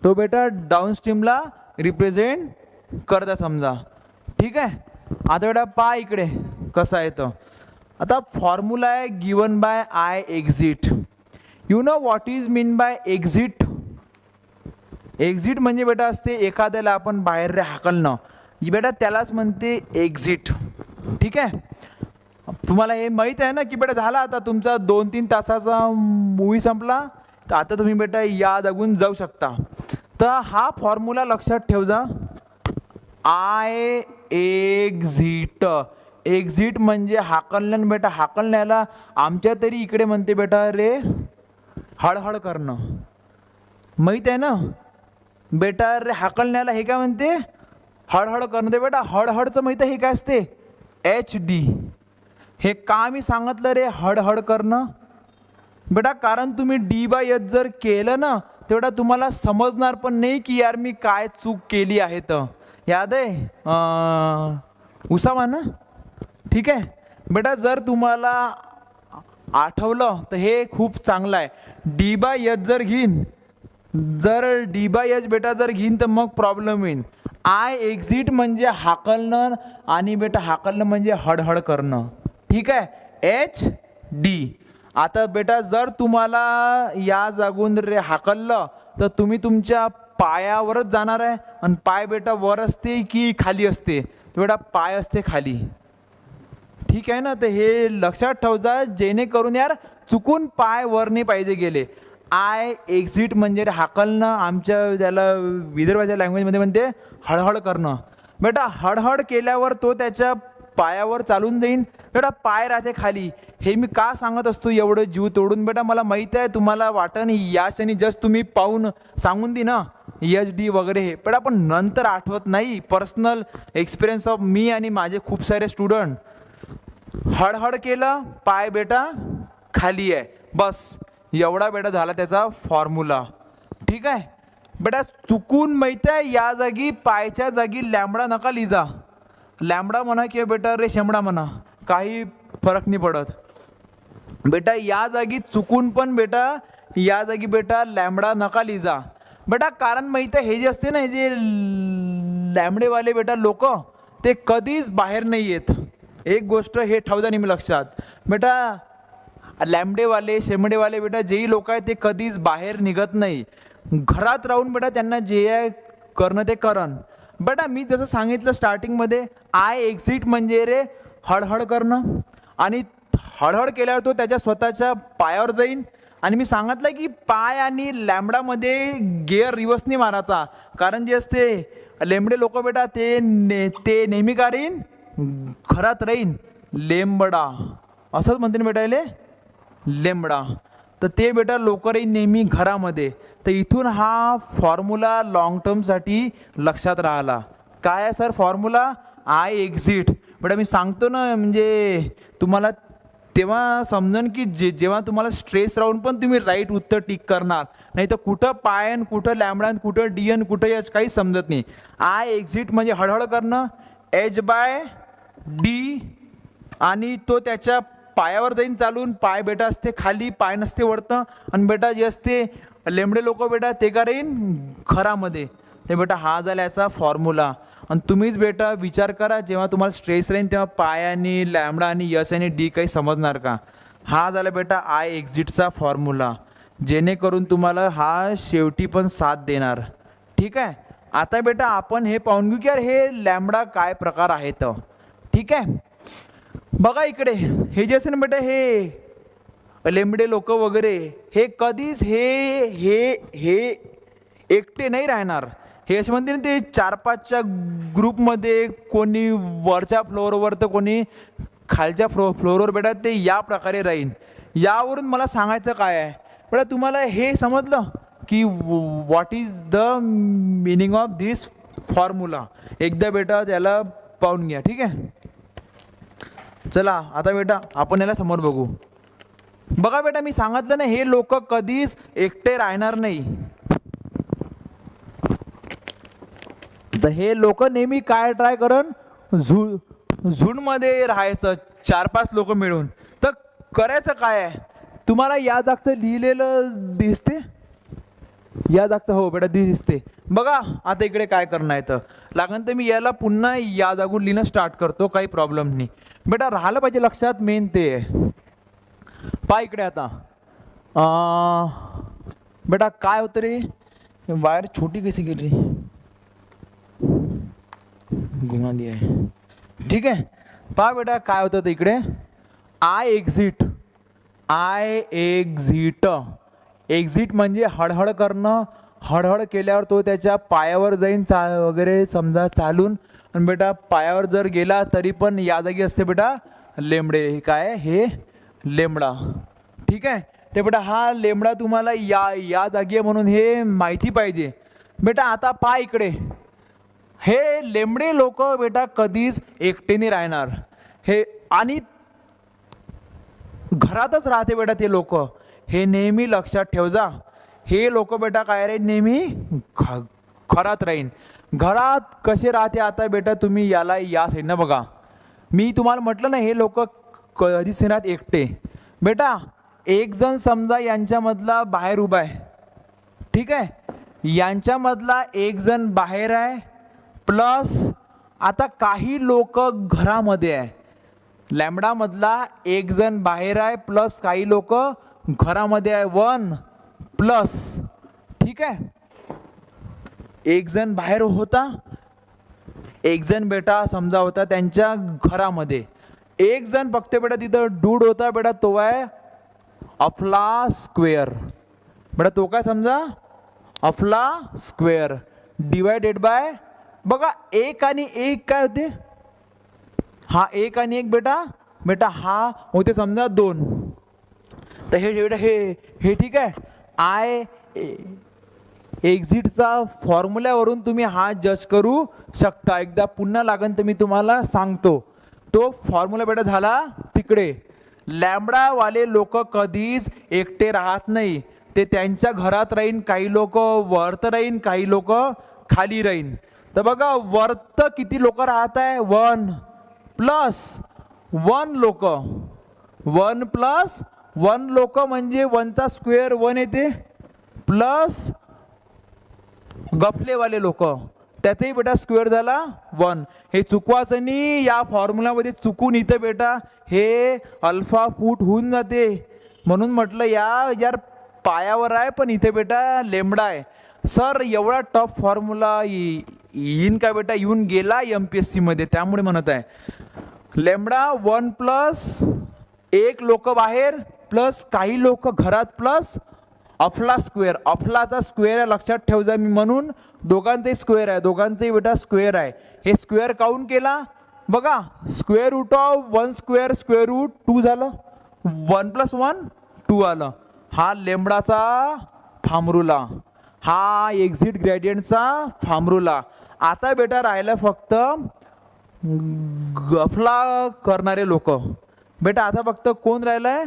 तो बेटा डाऊनस्ट्रीमला रिप्रेझेंट करता समजा. ठीक आहे, आता बेटा पा इकडे कसा येतं. आता फॉर्म्युला आहे given by I exit. You know what is mean by exit. Exit म्हणजे बेटा असते एखाद्याला आपण बाहेर हाकलणं, बेटा त्यालाच म्हणते एक्झिट. ठीक आहे, तुम्हाला हे माहीत आहे ना की बेटा झाला आता तुमचा 2-3 तासाचा मूवी संपला, तर आता तुम्ही बेटा या जागून जाऊ शकता. तर हा फॉर्म्युला लक्षात ठेव जा. आय एक्झिट, एक्झिट म्हणजे हाकलणं. बेटा हाकलण्याला आमच्या तरी इकडे म्हणते बेटा रे हळहळ करणं, माहीत आहे ना बेटा. रे हाकलण्याला हे काय म्हणते हळहळ करणं. ते बेटा हळहळचं माहिती आहे हे काय असते HD. हे का मी सांगितलं रे हळहळ करणं बेटा, कारण तुम्ही D/H जर केलं ना तेवढा तुम्हाला समजणार पण नाही की यार मी काय चूक केली आहे. तर याद आहे उसामा ना. ठीक आहे बेटा, जर तुम्हाला आठवलं तर हे खूप चांगलं आहे. D/H जर घेईन, जर D/H बेटा जर घेईन तर मग प्रॉब्लेम येईल. आय एक्झिट म्हणजे हाकलणं, आणि बेटा हाकलणं म्हणजे हळहळ करणं. ठीक आहे HD. आता बेटा जर तुम्हाला या जागून रे हाकललं तर तुम्ही तुमच्या पायावरच जाणार आहे, आणि पाय बेटा वर असते की खाली असते. बेटा पाय असते खाली. ठीक आहे ना, तर हे लक्षात ठेव जा, जेणेकरून यार चुकून पाय वर नाही पाहिजे गेले. आय एक्झिट म्हणजे हाकलणं, आमच्या त्याला विदर्भाच्या लँग्वेजमध्ये म्हणते हळहळ करणं. बेटा हळहळ केल्यावर तो त्याच्या पायावर चालून जाईन बेटा, पाय राहते खाली. हे मी का सांगत असतो एवढं जीव तोडून बेटा, मला माहीत आहे तुम्हाला वाटण या क्षणी जस्ट तुम्ही पाहून सांगून दे ना HD वगैरे हे बेटा, पण नंतर आठवत नाही. पर्सनल एक्सपिरियन्स ऑफ मी आणि माझे खूप सारे स्टुडंट. हडहड केलं, पाय बेटा खाली आहे, बस एवढा बेटा झाला त्याचा फॉर्म्युला. ठीक आहे बेटा, चुकून माहीत आहे या जागी पायच्या जागी लॅमडा नका लिजा. लॅमडा म्हणा किंवा बेटा रे शेमडा म्हणा, काही फरक नाही पडत बेटा. या जागी चुकून पण बेटा या जागी बेटा लॅमडा नका लिजा बेटा. कारण माहीत आहे हे जे असते ना, हे जे लॅमडेवाले बेटा लोक, ते कधीच बाहेर नाही येत. एक गोष्ट हे ठेवता नाही मी लक्षात बेटा, लॅमडेवाले शेमडेवाले बेटा जेही लोक आहेत ते कधीच बाहेर निघत नाही. घरात राहून बेटा त्यांना जे आहे करणं ते करण बेटा. मी जसं सांगितलं स्टार्टिंगमध्ये, आय एक्झिट म्हणजे रे हडहड करणं, आणि हडहड केल्यावर तो त्याच्या स्वतःच्या पायावर जाईन. आणि मी सांगितलं की पाय आणि लॅमडामध्ये गिअर रिव्हर्स नाही मारायचा, कारण जे असते लेमडे लोक बेटा ते नेहमी का राहीन, घरात राहीन लेंबडा, असंच म्हणते ना बेटा ले लेंबडा. तर ते बेटा लोक राहीन नेहमी घरामध्ये. तर इथून हा फॉर्म्युला लॉंग टर्मसाठी लक्षात राहिला. काय आहे सर फॉर्म्युला? आय एक्झिट बेटा. मी सांगतो ना म्हणजे तुम्हाला तेव्हा समजन की जेव्हा तुम्हाला स्ट्रेस राहून पण तुम्ही राईट उत्तर टिक करणार, नाही तर कुठं पाय आणि कुठं लॅमडा आणि कुठं डी आणि कुठं एच काहीच समजत नाही. आय एक्झिट म्हणजे हळहळ करणं, H/D, आणि तो त्याच्या पायावर जाईन चालून. पाय बेटा असते खाली, पाय नसते वरतं, आणि बेटा जे असते लेमडे लोक बेटा ते का राहीन घरामध्ये. ते बेटा हा झाला याचा फॉर्म्युला. आणि तुम्हीच बेटा विचार करा, जेव्हा तुम्हाला स्ट्रेस राहीन तेव्हा पाय आणि लॅमडा आणि यस आणि डी काही समजणार का? हा झाला बेटा आय एक्झिटचा फॉर्म्युला, जेणेकरून तुम्हाला हा शेवटी पण साथ देणार. ठीक आहे. आता बेटा आपण हे पाहून घेऊ की यार हे लॅमडा काय प्रकार आहेत. ठीक आहे, बघा इकडे हे जे असेल ना बेटा, हे लेमडे लोक वगैरे हे कधीच हे हे हे एकटे नाही राहणार. हे असे म्हणते ना ते 4-5च्या ग्रुपमध्ये, कोणी वरच्या फ्लोअरवर तर कोणी खालच्या फ्लोअरवर बेटा ते या प्रकारे राहीन. यावरून मला सांगायचं काय आहे बेटा, तुम्हाला हे समजलं की what is the meaning of this formula. एकदा बेटा त्याला पाहून घ्या. ठीक आहे, चला आता बेटा आपण याला समोर बघू. बघा बेटा मी सांगितलं ना हे लोक कधीच एकटे राहणार नाही. तर हे लोक नेहमी काय ट्राय करन, झुंडमध्ये राहायचं, 4-5 लोक मिळून. तर करायचं काय आहे, तुम्हाला या जागचं लिहिलेलं दिसते, या जागचं हो बेटा दिसते. बघा आता इकडे काय करणं आहे, तर लागन तर मी याला पुन्हा या जागून लिहिणं स्टार्ट करतो, काही प्रॉब्लेम नाही बेटा. राहिलं पाहिजे लक्षात, मेन ते आहे. पहा इकडे आता बेटा काय होतं रे, वायर छोटी कशी गेली, घुमा दी आहे. ठीक आहे, पहा बेटा काय होतं इकडे, I exit. I exit, exit म्हणजे हळहळ करणं. हळहळ केल्यावर तो त्याच्या पायावर जाईन वगैरे समजा चालून, आणि बेटा पायावर जर गेला तरी पण या जागी असते बेटा लेमडे. काय हे लेमडा. ठीक आहे, ते बेटा हा लेमडा तुम्हाला या जागी आहे म्हणून हे माहिती पाहिजे बेटा. आता पहा इकडे, हे लेमडे लोक बेटा कधीच एकटेने राहणार, हे आणि घरातच राहते बेटा ते लोक. हे नेहमी लक्षात ठेव जा. हे लोक बेटा काय राहील, नेहमी घरात राहीन. घरात कसे राहते आता बेटा, तुम्ही याला या साईडनं बघा. मी तुम्हाला म्हटलं ना हे लोक कधीच राहत एकटे बेटा. एक जण समजा यांच्यामधला बाहेर उभा आहे. ठीक आहे, यांच्यामधला एक जण बाहेर आहे, प्लस आता काही लोक घरामध्ये आहे. लॅमडामधला एक जण बाहेर आहे, प्लस काही लोक घरामध्ये आहे. 1 प्लस. ठीक आहे, एक जण बाहेर होता, एक जण बेटा समजा होता त्यांच्या घरामध्ये. एक जण फक्त बेटा तिथं डूड होता बेटा, तो आहे अफला स्क्वेअर बेटा. तो काय समजा अफला स्क्वेअर डिवायडेड बाय, बघा एक आणि एक काय होते, हा एक आणि एक बेटा हा होते समजा 2. तर हे बेटा हे ठीक आहे. आय एक्झिटचा फॉर्म्युल्यावरून तुम्ही हा जज करू शकता. एकदा पुन्हा लागन तर मी तुम्हाला सांगतो. तो फॉर्म्युला बेटा झाला तिकडे. लॅम्बडावाले लोक कधीच एकटे राहत नाही. ते त्यांच्या घरात राहीन, काही लोक वरत राहीन, काही लोक खाली राहीन. तर बघा वरत किती लोक राहत आहे, 1 + 1 लोक. 1 + 1 लोक म्हणजे 1चा स्क्वेअर 1 येते, प्लस गफलेवाले लोक त्याचाही बेटा स्क्वेअर झाला 1. हे चुकवायचं नाही. या फॉर्म्युलामध्ये चुकून इथं बेटा हे अल्फा पुट होऊन जाते. म्हणून म्हटलं यार पायावर आहे, पण इथे बेटा लेमडा आहे. सर एवढा टफ फॉर्म्युला येईन का बेटा? येऊन गेला MPSC मध्ये, त्यामुळे म्हणत आहे. लेमडा 1 + 1 लोक बाहेर, प्लस काही लोक घरात, प्लस अफला स्क्वेअर. अफलाचा स्क्वेअर आहे लक्षात ठेव जा मी, म्हणून दोघांचाही स्क्वेअर आहे, दोघांचाही बेटा स्क्वेअर आहे. हे स्क्वेअर काउंट केला बघा, square root of 1 square square root 2 झालं. 1 + 1 2 आलं. हा लेमडाचा फॉर्म्युला, हा एक्झिट ग्रेडियंटचा फॉर्म्युला. आता बेटा राहिलं फक्त गफला करणारे लोक. बेटा आता फक्त कोण राहिलंय?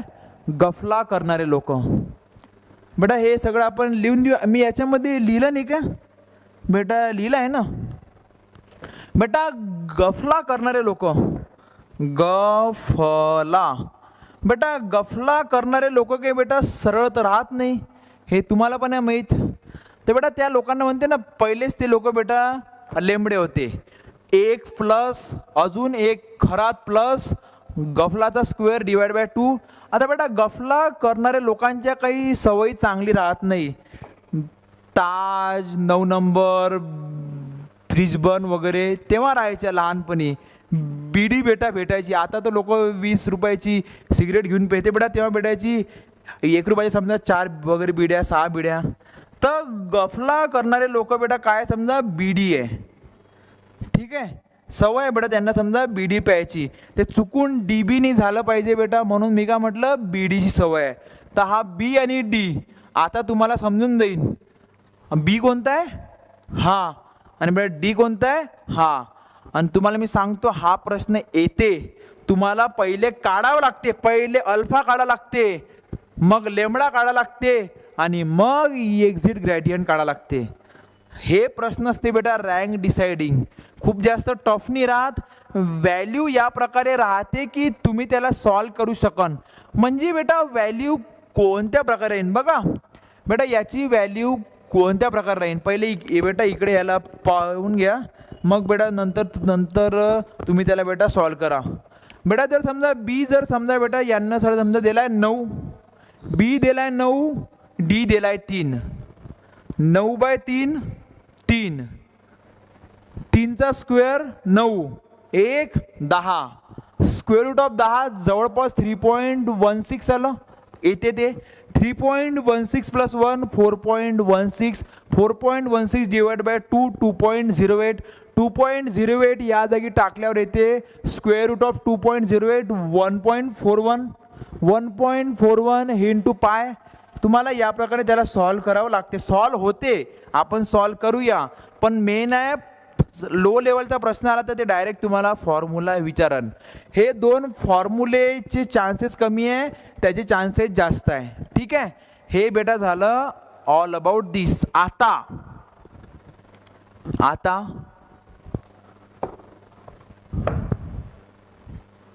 गफला करणारे लोक. बेटा हे सगळं आपण लिहून देऊ. मी याच्यामध्ये लिहिलं नाही का बेटा? लिहिलं आहे ना बेटा. गफला करणारे लोक, गफला. बेटा गफला करणारे लोक काही बेटा सरळ तर राहत नाही, हे तुम्हाला पण आहे माहीत. तर बेटा त्या लोकांना म्हणते ना, पहिलेच ते लोक बेटा लेंबडे होते. 1 प्लस अजून 1 घरात, प्लस गफलाचा स्क्वेअर / 2. आता बेटा गफला करणाऱ्या लोकांच्या काही सवयी चांगली राहत नाही. ताज, 9 नंबर, ब्रिजबर्न वगैरे तेव्हा राहायच्या लहानपणी. बिडी बेटा भेटायची. आता तर लोक 20 रुपयाची सिगरेट घेऊन पेते बेटा, तेव्हा भेटायची 1 रुपयाची समजा 4 वगैरे बिड्या, 6 बिड्या. तर गफला करणारे लोक बेटा काय समजा बिडी आहे, ठीक आहे, सवय बेटा त्यांना समजा बीडी प्यायची. ते चुकून DB नाही झालं पाहिजे बेटा, म्हणून मी काय म्हटलं बीडीची सवय आहे. तर हा B आणि D आता तुम्हाला समजून जाईल. B कोणता आहे? हा. आणि बेटा D कोणता आहे? हा. आणि तुम्हाला मी सांगतो हा प्रश्न येते, तुम्हाला पहिले काढावं लागते. पहिले अल्फा काढा लागते, मग लेमडा काढा लागते, आणि मग एक्झिट ग्रेडियंट काढा लागते. हे प्रश्न असते बेटा रँक डिसाइडिंग. खूप जास्त टफ नाही राहत. व्हॅल्यू या प्रकारे राहते की तुम्ही त्याला सॉल्व करू शकन. म्हणजे बेटा व्हॅल्यू कोणत्या प्रकारे येईल बघा बेटा, याची व्हॅल्यू कोणत्या प्रकारे राहील. पहिले बेटा इकडे याला पाहून घ्या, मग बेटा नंतर तुम्ही त्याला बेटा सॉल्व करा. बेटा जर समजा B जर समजा बेटा यांना सर समजा दिलाय 9, B दिलाय 9, D दिलाय 3. 9/3 3. 3चा स्क्वेअर 9, 1 10. स्क्वेअर रूट ऑफ 10 जवळपास 3.16 आलं येते. ते 3.16 + 1 4.16. 4.16 / 2 2.08. 2.08 या जागी टाकल्यावर येते स्क्वेअर रूट ऑफ 2.08 1.41. 1.41 हे इंटू पाय. तुम्हाला या प्रकारे त्याला सॉल्व करावं लागते. सॉल्व होते, आपण सॉल्व करूया. पण मेन आहे लो लेवलचा प्रश्न आला तर ते डायरेक्ट तुम्हाला फॉर्म्युला विचारन. हे 2 फॉर्म्युलेचे चान्सेस कमी आहे, त्याचे चान्सेस जास्त आहे, ठीक आहे. हे बेटा झालं ऑल अबाउट दिस. आता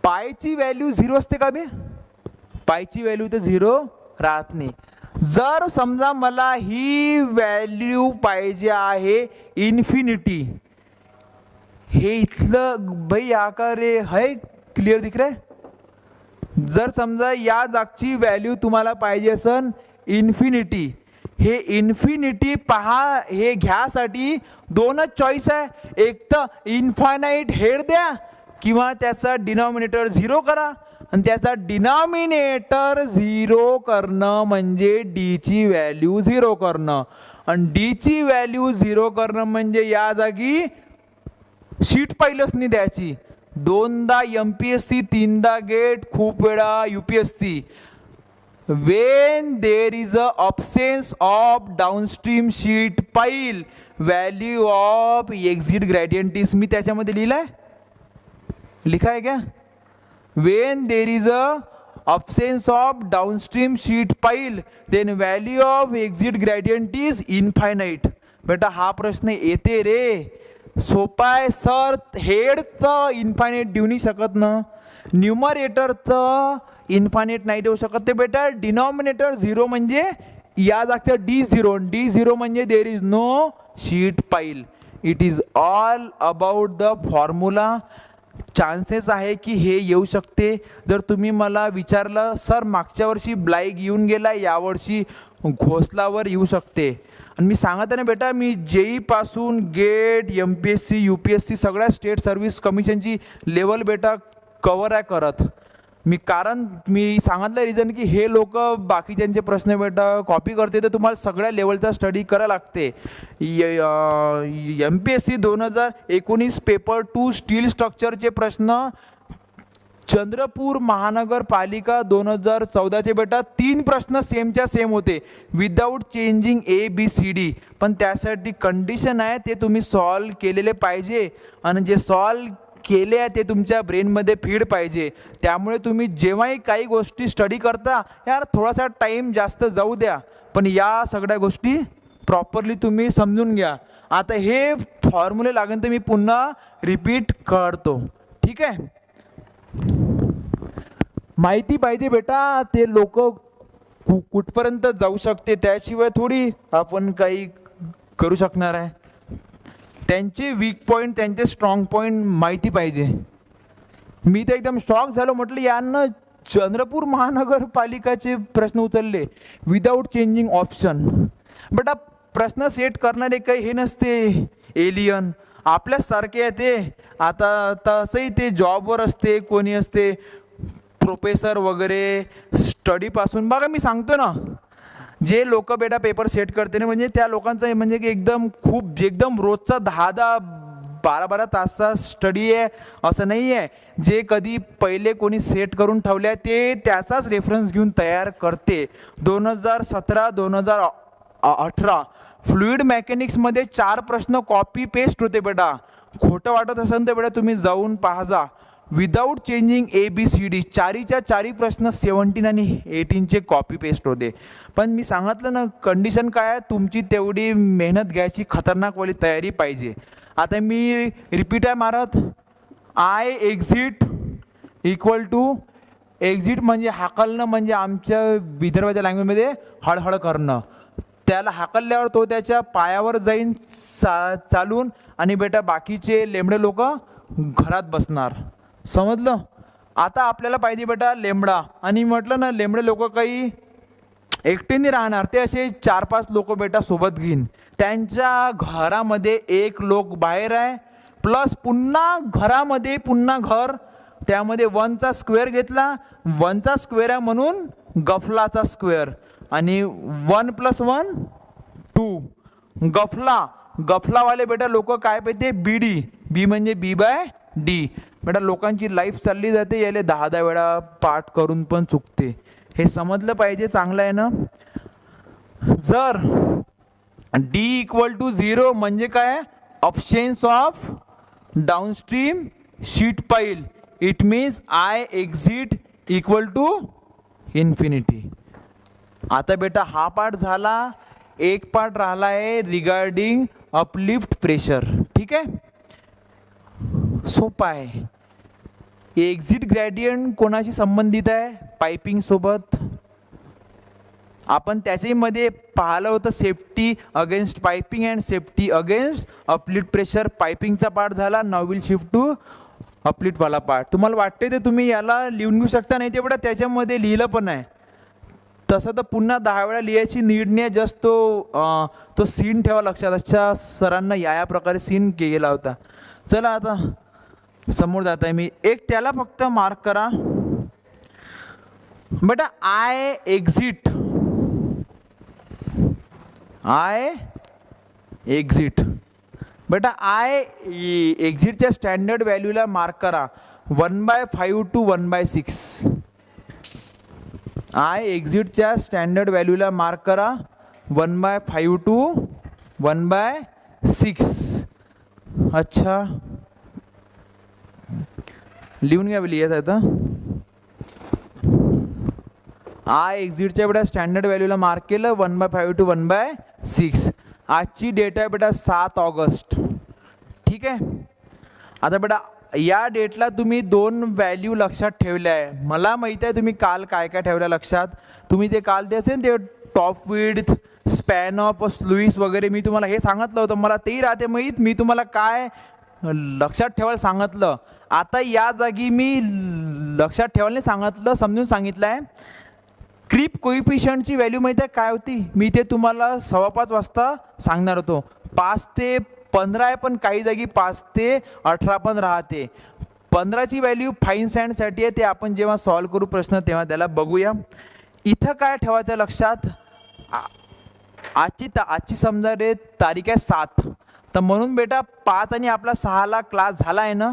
पायची व्हॅल्यू 0 असते का बे? पायची व्हॅल्यू तर 0 राहत नाही. जर समजा मला ही व्हॅल्यू पाहिजे आहे इन्फिनिटी, हे इथलं भाई आकारे है क्लिअर दिख रहा है. जर समजा या जागची व्हॅल्यू तुम्हाला पाहिजे असन इन्फिनिटी, हे इन्फिनिटी पहा, हे घ्यासाठी 2च चॉईस आहे. एक तर इन्फायनाईट हेड द्या, किंवा त्याचा डिनॉमिनेटर 0 करा. आणि त्याचा डिनॉमिनेटर 0 करणं म्हणजे D ची व्हॅल्यू 0 करणं. आणि D ची व्हॅल्यू 0 करणं म्हणजे या जागी शीट पहिलंच नाही द्यायची. दोनदा MPSC, तीनदा गेट, खूप वेळा UPSC. When there is a absence of downstream sheet pile, value of exit gradient is, मी त्याच्यामध्ये लिहिलाय, लिखा है क्या? When there is a absence of downstream sheet pile, then value of exit gradient is infinite. बेटा हा प्रश्न येते रे, सोपा आहे सर. हेड तर इन्फायनाईट देऊ नाही शकत ना, न्यूमरेटर तर इन्फायनाईट नाही देऊ शकत. ते बेटा डिनॉमिनेटर 0 म्हणजे या जागचं D0 म्हणजे देर इज नो शीट पाईल. It is all about the formula. Chances आहे की हे येऊ शकते. जर तुम्ही मला विचारलं सर मागच्या वर्षी ब्लाईक येऊन गेला, यावर्षी घोसलावर येऊ शकते. आणि मी सांगत आहे ना बेटा, मी JEE पासून गेट, MPSC, UPSC सगळ्या स्टेट सर्व्हिस कमिशनची लेवल बेटा कवर आहे करत मी. कारण मी सांगितलं रिझन की हे लोक बाकीच्यांचे प्रश्न बेटा कॉपी करते, तर तुम्हाला सगळ्या लेवलचा स्टडी करायला लागते. MPSC 2019 पेपर 2 स्टील स्ट्रक्चरचे प्रश्न, चंद्रपूर महानगरपालिका 2014चे बेटा 3 प्रश्न सेमच्या सेम होते विदाऊट चेंजिंग ABCD. पण त्यासाठी कंडिशन आहे, ते तुम्ही सॉल्व केलेले पाहिजे आणि जे सॉल्व केले आहे ते तुमच्या ब्रेनमध्ये फीड पाहिजे. त्यामुळे तुम्ही जेव्हाही काही गोष्टी स्टडी करता यार थोडासा टाईम जास्त जाऊ द्या, पण या सगळ्या गोष्टी प्रॉपरली तुम्ही समजून घ्या. आता हे फॉर्म्युले लागेल तर मी पुन्हा रिपीट करतो, ठीक आहे. माहिती पाहिजे बेटा, ते लोक कुठपर्यंत जाऊ शकते, त्याशिवाय थोडी आपण काही करू शकणार आहे. त्यांचे वीक पॉईंट, त्यांचे स्ट्रॉंग पॉईंट माहिती पाहिजे. मी तर एकदम शॉक झालो, म्हटलं यांना चंद्रपूर महानगरपालिकाचे प्रश्न उचलले विदाऊट चेंजिंग ऑप्शन. बेटा प्रश्न सेट करणारे काही हे नसते एलियन, आपल्यासारखे आहे ते. आता तसंही ते जॉबवर असते, कोणी असते प्रोफेसर वगैरे, स्टडीपासून बघा मी सांगतो ना, जे लोक बेटा पेपर सेट करते ना, म्हणजे त्या लोकांचं म्हणजे की एकदम रोजचा 10-12 तासचा स्टडी आहे असं नाही आहे. जे कधी पहिले कोणी सेट करून ठेवले ते त्याचाच रेफरन्स घेऊन तयार करते. 2017-2018 फ्लुइड मेकॅनिक्समध्ये 4 प्रश्न कॉपी पेस्ट होते बेटा. खोटं वाटत असेल तर बेटा तुम्ही जाऊन पाहा. विदाऊट चेंजिंग ABCD 4च्या 4 प्रश्न 17 आणि 18चे कॉपी पेस्ट होते. पण मी सांगितलं ना, कंडिशन काय आहे, तुमची तेवढी मेहनत घ्यायची खतरनाकवाली तयारी पाहिजे. आता मी रिपीट आहे मारत, I exit equal to, exit म्हणजे हाकलणं, म्हणजे आमच्या विदर्भाच्या लँग्वेजमध्ये हळहळ करणं. त्याला हाकलल्यावर तो त्याच्या पायावर जाईन चालून, आणि बेटा बाकीचे लेंबडे लोक घरात बसणार. समजलं. आता आपल्याला पाहिजे बेटा लेंबडा, आणि म्हटलं ना लेंबडे लोक काही एकटेने राहणार, ते असे 4-5 लोक बेटा सोबत घेईन. त्यांच्या घरामध्ये एक लोक बाहेर आहे, प्लस पुन्हा घरामध्ये पुन्हा घर, त्यामध्ये 1चा स्क्वेअर घेतला, 1चा स्क्वेअर आहे म्हणून गफलाचा स्क्वेअर, आणि 1 + 1 2 गफलावाले बेटा लोक काय पाहिजे BD, B म्हणजे B/D. बेटा लोकांची लाईफ चालली जाते, याले 10-10 वेळा पाठ करून पण चुकते. हे समजलं पाहिजे, चांगलं आहे ना. जर D = 0 म्हणजे काय, ऑप्शन्स ऑफ डाउनस्ट्रीम शीट पाईल, it means I exit = infinity. आता बेटा हा पार्ट झाला, एक पार्ट राहिला आहे रिगार्डिंग अपलिफ्ट प्रेशर. ठीक आहे, सोपा आहे. एक्झिट ग्रेडियंट कोणाशी संबंधित आहे, पाइपिंग सोबत. आपण त्याच्यामध्ये पाहिलं होतं safety against piping and safety against uplift pressure. पाइपिंगचा पार्ट झाला. Now will shift to uplift वाला पार्ट. तुम्हाला वाटते ते तुम्ही याला लिहून घेऊ शकता, नाही ते बेटा त्याच्यामध्ये लिहिलं पण आहे. तसं तर पुन्हा 10 वेळा लिहायची नीड नाही, जस्ट तो सीन ठेवा लक्षात. अच्छा सरांना या प्रकारे सीन केला होता. चला आता समोर जात आहे मी. एक त्याला फक्त मार्क करा बेटा. I एक्झिट बेटा आय एक्झिटच्या स्टँडर्ड व्हॅल्यूला मार्क करा 1/5 to 1/6. आय एक्झिटच्या स्टँडर्ड व्हॅल्यूला मार्क करा 1/5 to 1/6. अच्छा, लिहून घ्या, लिहायचं आहे तर. आय एक्झिटच्या बेटा स्टँडर्ड व्हॅल्यूला मार्क केलं 1/5 to 1/6. आजची डेट आहे बेटा 7 ऑगस्ट. ठीक आहे. आता बेटा या डेटला तुम्ही 2 व्हॅल्यू लक्षात ठेवल्या आहे. मला माहिती आहे तुम्ही काल काय काय ठेवल्या लक्षात. तुम्ही ते काल ते असेल ते top width, span of sluice वगैरे मी तुम्हाला हे सांगितलं होतं. मला तेही राहते माहीत, मी तुम्हाला काय लक्षात ठेवायला सांगितलं. आता या जागी मी लक्षात ठेवायला सांगितलं, समजून सांगितलं आहे. क्रीप कोइफिशियंटची व्हॅल्यू माहिती आहे काय होती, मी ते तुम्हाला 5:15 वाजता सांगणार होतो. 5 ते 15 आहे, पण काही जागी 5 ते 18 पण राहते. 15ची व्हॅल्यू फाईन सँडसाठी आहे, ते आपण जेव्हा सॉल्व करू प्रश्न तेव्हा त्याला बघूया. इथं काय ठेवायचं लक्षात, आजची समजा रे तारीख आहे 7, तर म्हणून बेटा 5 आणि आपला 6ला क्लास झाला आहे ना.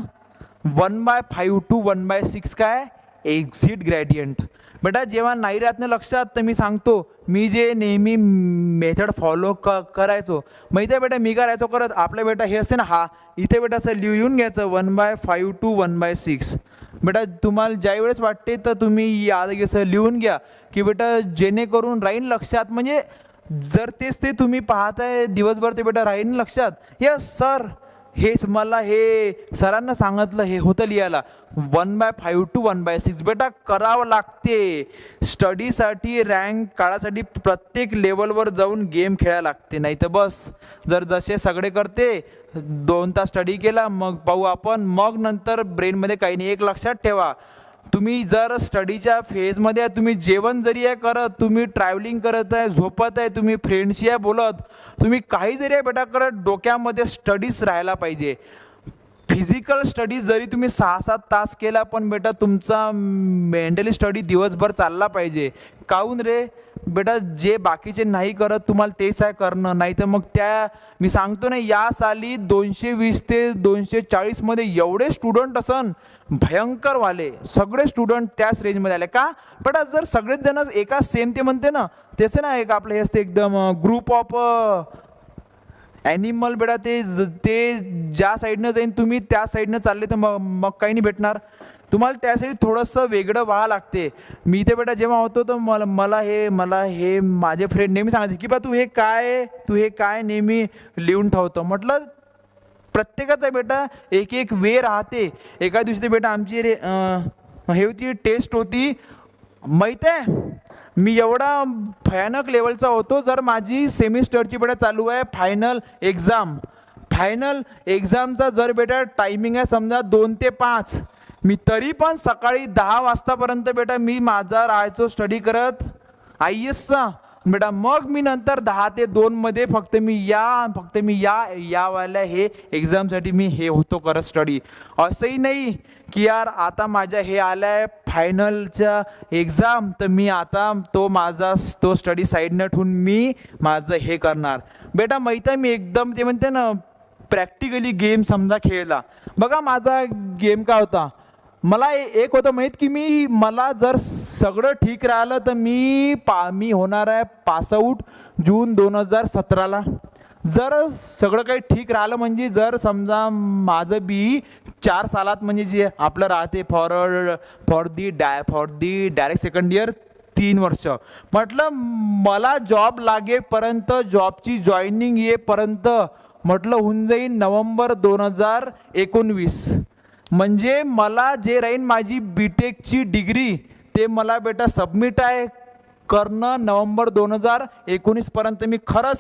1/5 to 1/6 काय एक्झिट ग्रेडियंट. बेटा जेव्हा नाही राहत ना लक्षात, तर मी सांगतो, मी जे नेहमी मेथड फॉलो करायचो माहिती आहे बेटा, मी करायचो करत आपल्या बेटा हे असते ना, हा इथे बेटा असं लिहून घ्यायचं 1/5 to 1/6. बेटा तुम्हाला ज्याही वेळेस वाटते तर तुम्ही याद असं लिहून घ्या की बेटा जेणेकरून राहीन लक्षात. म्हणजे जर तेच ते तुम्ही पाहताय दिवसभर ते बेटा राहीन लक्षात. यस सर, हेच मला हे सरांना सांगितलं हे होतं लिहायला 1/5 to 1/6. बेटा करावं लागते. स्टडीसाठी रँक काढासाठी प्रत्येक लेवलवर जाऊन गेम खेळायला लागते. नाही तर बस जर जसे सगळे करते 2 तास स्टडी केला मग पाहू आपण, मग नंतर ब्रेनमध्ये काही नाही. एक लक्षात ठेवा, तुम्ही जर स्टडीच्या फेजमध्ये आहे, तुम्ही जेवण जरी आहे करत, तुम्ही ट्रॅव्हलिंग करत आहे, झोपत आहे, तुम्ही फ्रेंड्सशी आहे बोलत, तुम्ही काही जरी आहे बेटा करत, डोक्यामध्ये स्टडीज राहायला पाहिजे. फिजिकल स्टडीज जरी तुम्ही 6-7 तास केला, पण बेटा तुमचा मेंटली स्टडी दिवसभर चालला पाहिजे. काहून रे बेटा, जे बाकीचे नाही करत तुम्हाला तेच आहे करणं. नाही तर मग त्या मी सांगतो ना, या साली 220 ते 240 मध्ये एवढे स्टुडंट असन भयंकर वाले, सगळे स्टुडंट त्याच रेंजमध्ये आले. का बेटा, जर सगळेच जण एका सेम ते म्हणते ना, तेच ना एक आपलं हे असते एकदम ग्रुप ऑफ ॲनिमल बेटा, ते ज्या साईडनं जाईन तुम्ही त्या साईडनं चालले तर मग काही नाही भेटणार तुम्हाला. त्यासाठी थोडंसं वेगळं व्हावं लागते. मी ते बेटा जेव्हा होतो तर मला हे माझे फ्रेंड नेहमी सांगायचे की बा तू हे काय नेहमी लिहून ठेवतो. म्हटलं प्रत्येकाचा बेटा एक वे राहते. एका दिवशी ते बेटा आमची हे होती टेस्ट होती माहीत आहे, मी एवढा भयानक लेवलचा होतो. जर माझी सेमिस्टरची बेटा चालू आहे फायनल एक्झामचा जर बेटा टायमिंग आहे समजा 2 ते 5, मी तरी पण सकाळी 10 वाजतापर्यंत बेटा मी माझा राहायचो स्टडी करत IASचा बेटा. मग मी नंतर 10 ते 2 मध्ये फक्त मी यावाल्या हे एक्झामसाठी मी हे होतो करत स्टडी. असंही नाही की यार आता माझ्या हे आलाय फायनलच्या एक्झाम, तर मी आता तो स्टडी साईडनं ठेवून मी माझं हे करणार. बेटा माहीत आहे, मी एकदम ते म्हणते ना प्रॅक्टिकली गेम समजा खेळला. बघा माझा गेम काय होता, मला एक होतं माहीत की मला जर सगळं ठीक राहिलं तर मी होणार आहे पासआउट जून 2017ला. जर सगळं काही ठीक राहिलं म्हणजे जर समजा माझं बी 4 सालात म्हणजे जे आपलं राहते for the direct second year 3 वर्ष, म्हटलं मला जॉब लागेपर्यंत, जॉबची जॉईनिंग येईपर्यंत म्हटलं होऊन जाईन नोव्हेंबर 2019. म्हणजे मला जे राहीन माझी बीटेकची डिग्री ते मला बेटा सबमिट आहे करणं नोव्हेंबर 2019 पर्यंत.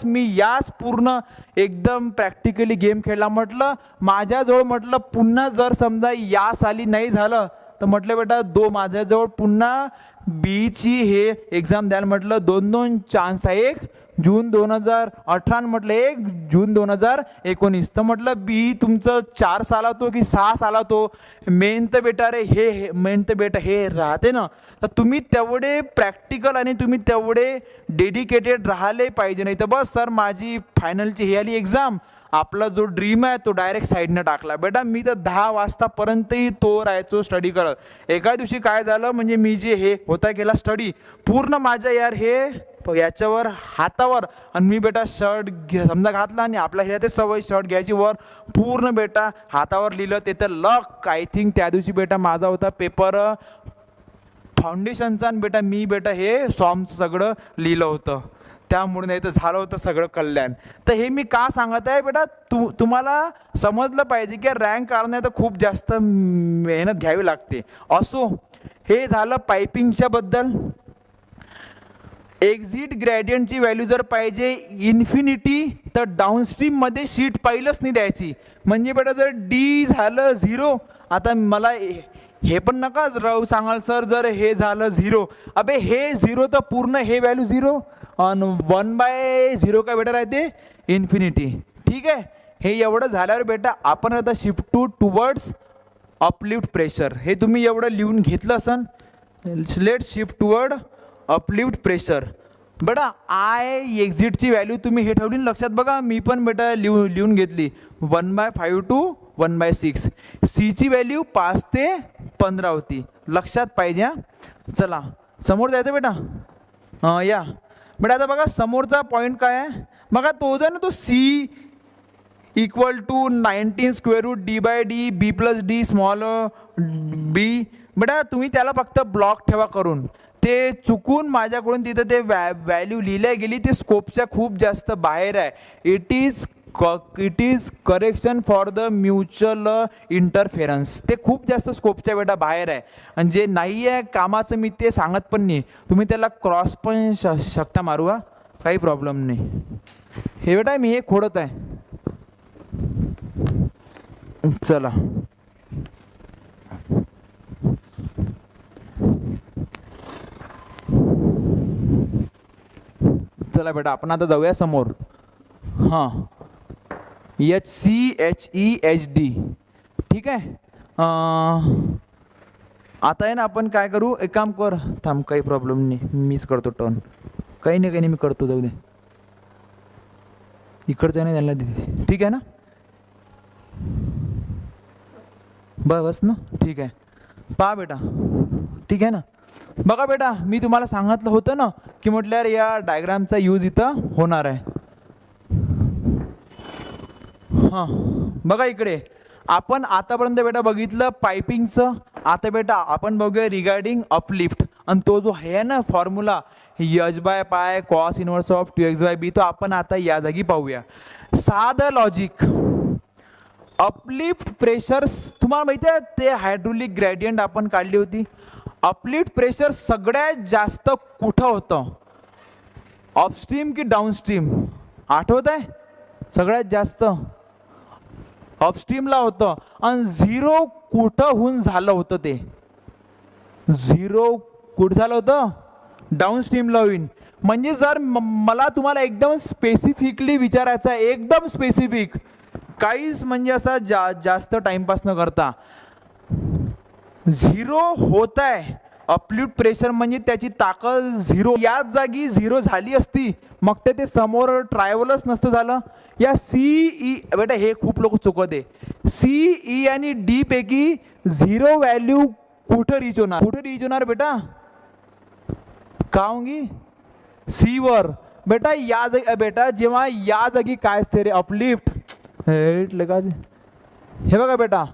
मी याच पूर्ण एकदम प्रॅक्टिकली गेम खेळला. म्हटलं माझ्याजवळ म्हटलं पुन्हा जर समजा या साली नाही झालं तर म्हटलं बेटा माझ्याजवळ पुन्हा बीची हे एक्झाम द्यायला म्हटलं 2 चान्स आहे. एक जून 2018 म्हटलं 1 जून 2019. तर म्हटलं बी तुमचं 4 सालातो की 6 सालातो. मेन तर बेटा रे हे मेन तर बेटा हे राहते ना, तर तुम्ही तेवढे प्रॅक्टिकल आणि तुम्ही तेवढे डेडिकेटेड राहिले पाहिजे. नाही तर बस सर माझी फायनलची ही आली एक्झाम, आपला जो ड्रीम आहे तो डायरेक्ट साईडनं टाकला. बेटा मी तर 10 वाजतापर्यंतही तो राहायचो स्टडी करत. एका दिवशी काय झालं म्हणजे मी जे हे होता केला स्टडी पूर्ण माझ्या यार हे याच्यावर हातावर, आणि मी बेटा शर्ट समजा घातला आणि आपल्या हे ते सवय शर्ट घ्यायची वर पूर्ण बेटा हातावर लिहिलं. ते तर लक आय थिंक त्या दिवशी बेटा माझा होता पेपर फाउंडेशनचा, आणि बेटा मी बेटा हे सॉम्स सगळं लिहिलं होतं, त्यामुळे नाही तर झालं होतं सगळं कल्याण. तर हे मी का सांगत आहे बेटा, तुम्हाला समजलं पाहिजे की रँक काढण्यात तर खूप जास्त मेहनत घ्यावी लागते. असो, हे झालं पायपिंगच्या बद्दल. एक्झिट ग्रेडियंटची व्हॅल्यू जर पाहिजे इन्फिनिटी, तर डाऊनस्ट्रीममध्ये शीट पहिलंच नाही द्यायची. म्हणजे बेटा जर डी झालं 0, आता मला हे पण नका राहू सांगाल सर जर हे झालं 0, अबे हे 0 तर पूर्ण हे व्हॅल्यू 0 आणि 1/0 काय बेटा राहते इन्फिनिटी. ठीक आहे, हे एवढं झाल्यावर बेटा आपण आता शिफ्ट टुवर्ड्स अपलिफ्ट प्रेशर. हे तुम्ही एवढं लिहून घेतलं असन. Let shift toward uplift pressure. बेटा आय एक्झिटची व्हॅल्यू तुम्ही हे ठेवली लक्षात बघा, मी पण बेटा लिहून घेतली 1/5 to 1/6. सीची व्हॅल्यू 5 ते 15 होती, लक्षात पाहिजे. चला समोर जायचं बेटा. या बेटा आता बघा समोरचा पॉईंट काय आहे बघा, तो जो ना तो C equal to 19 square root d/d b plus D small B. बेटा तुम्ही त्याला फक्त ब्लॉक ठेवा करून. ते चुकून माझ्याकडून तिथं ते व्हॅल्यू लिहिल्या गेली, ते स्कोपच्या खूप जास्त बाहेर आहे. It is correction for the mutual interference. ते खूप जास्त स्कोपच्या बेटा बाहेर आहे, आणि जे नाही आहे कामाचं मी ते सांगत पण नाही. तुम्ही त्याला क्रॉस पण शकता मारू, हा काही प्रॉब्लेम नाही. हे बेटा मी हे खोडत आहे. चला चला बेटा आपण आता जाऊया समोर. हां HCHEHD. ठीक आहे, आता आहे ना आपण काय करू, एक काम कर थांब, काही प्रॉब्लेम नाही, मीच करतो टर्न. काही नाही मी करतो, जाऊ दे. इकडचं नाही त्यांना दिली, ठीक आहे ना, बस ना, ठीक आहे. पहा बेटा, ठीक आहे ना. बघा बेटा मी तुम्हाला सांगितलं होतं ना की म्हटलं यार या डायग्रामचा यूज इथं होणार आहे. हां बघा इकडे आपण आतापर्यंत बेटा बघितलं पायपिंगचं. आता बेटा आपण बघूया रिगार्डिंग अपलिफ्ट, आणि तो जो आहे ना formula h/π cos inverse of 2x/b, तो आपण आता या जागी पाहूया. साधं लॉजिक. अपलिफ्ट प्रेशर तुम्हाला माहिती आहे ते हायड्रोलिक ग्रेडियंट आपण काढली होती. अपलिफ्ट प्रेशर सगळ्यात जास्त कुठं होतं, अपस्ट्रीम की डाऊनस्ट्रीम, आठवत आहे? सगळ्यात जास्त अपस्ट्रीमला होतं. आणि 0 कुठं होऊन झालं होतं, ते 0 कुठं झालं होतं, डाऊनस्ट्रीमला होईन. म्हणजे जर मला तुम्हाला एकदम स्पेसिफिकली विचारायचं आहे, एकदम स्पेसिफिक, काहीच म्हणजे असा जास्त टाइमपास न करता, 0 होत आहे अपलिफ्ट प्रेशर म्हणजे त्याची ताकद 0, याच जागी 0 झाली असती मग ते समोर ट्रायव्हलच नसतं झालं. या CE बेटा हे खूप लोक चुकवते, CE आणि D पैकी 0 व्हॅल्यू कुठं रीच होणार बेटा, का होंगी C वर. बेटा या जागी बेटा जेव्हा या जागी काय असते रे अपलिफ्ट, हे बघा बेटा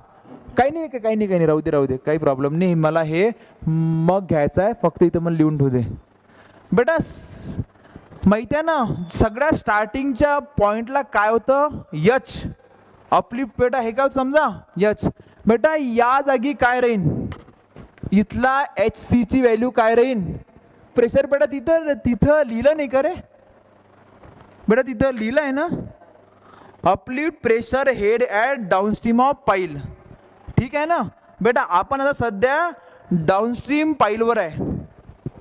काही नाही राहू दे काही प्रॉब्लेम नाही. मला हे मग घ्यायचं आहे, फक्त इथं मला लिहून ठेवू दे. बेटा माहिती आहे ना सगळ्या स्टार्टिंगच्या पॉइंटला काय होतं, H अपलिफ्ट. बेटा हे काय समजा H. बेटा या जागी काय राहीन, इथला HC ची व्हॅल्यू काय राहीन, प्रेशर. बेटा तिथं लिहिलं नाही का रे बेटा, तिथं लिहिलं आहे ना uplift pressure head at downstream of पाईल. ठीक आहे ना बेटा, आपण आता सध्या डाऊनस्ट्रीम पाईलवर आहे.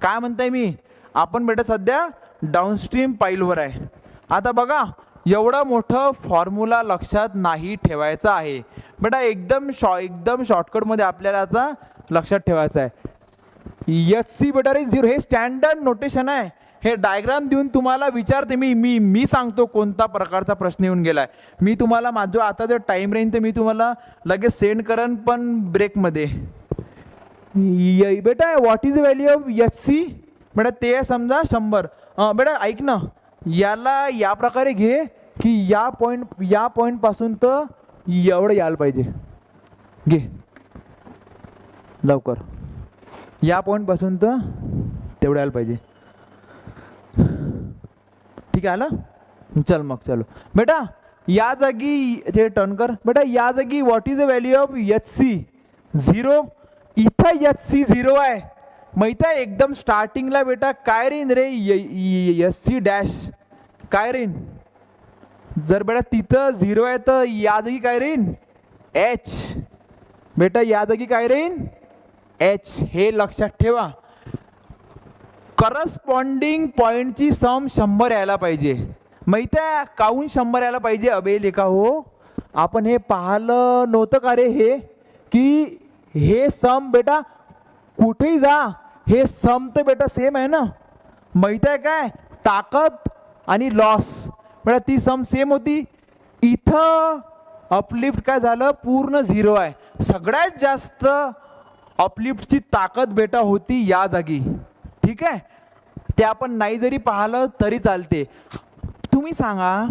काय म्हणताय मी, आपण बेटा सध्या डाऊनस्ट्रीम पाईलवर आहे. आता बघा एवढं मोठं फॉर्म्युला लक्षात नाही ठेवायचं आहे बेटा. एकदम शॉर्टकटमध्ये आपल्याला आता लक्षात ठेवायचं आहे. एच सी बेटा रे 0 हे स्टँडर्ड नोटेशन आहे. हे डायग्राम देऊन तुम्हाला विचारते मी सांगतो कोणता प्रकारचा प्रश्न येऊन गेलाय. मी तुम्हाला माझं आता जर टाइम राहील तर मी तुम्हाला लगेच सेंड करेन पण ब्रेकमध्ये. बेटा what is the value of H C बेटा ते समजा 100. बेटा ऐक ना, याला या प्रकारे घे की या पॉईंट पासून तर एवढं यायला पाहिजे. घे लवकर, या पॉईंट पासून तर तेवढं यायला पाहिजे. ठीक आहे आलं. चल मग चलो बेटा या जागी ते टर्न कर. बेटा या जागी what is the value of H C 0. इथं एच सी 0 आहे माहित आहे. एकदम स्टार्टिंगला बेटा काय रेन रे एच सी डॅश काय रेन. जर बेटा तिथं 0 आहे तर या जागी काय रेन एच. बेटा या जागी काय रेन एच. हे लक्षात ठेवा. करस्पॉन्डिंग पॉईंटची सम 100 यायला पाहिजे माहित आहे. काहून 100 यायला पाहिजे अबे लेखा हो. आपण हे पाहिलं नव्हतं का रे हे की हे सम बेटा कुठेही जा हे सम तर बेटा सेम आहे ना. माहित आहे काय ताकद आणि लॉस बेटा ती सम सेम होती. इथं अपलिफ्ट काय झालं पूर्ण 0 आहे. सगळ्यात जास्त अपलिफ्टची ताकद बेटा होती या जागी. ठीक आहे ते आपण नाही जरी पाहिलं तरी चालते. तुम्ही सांगा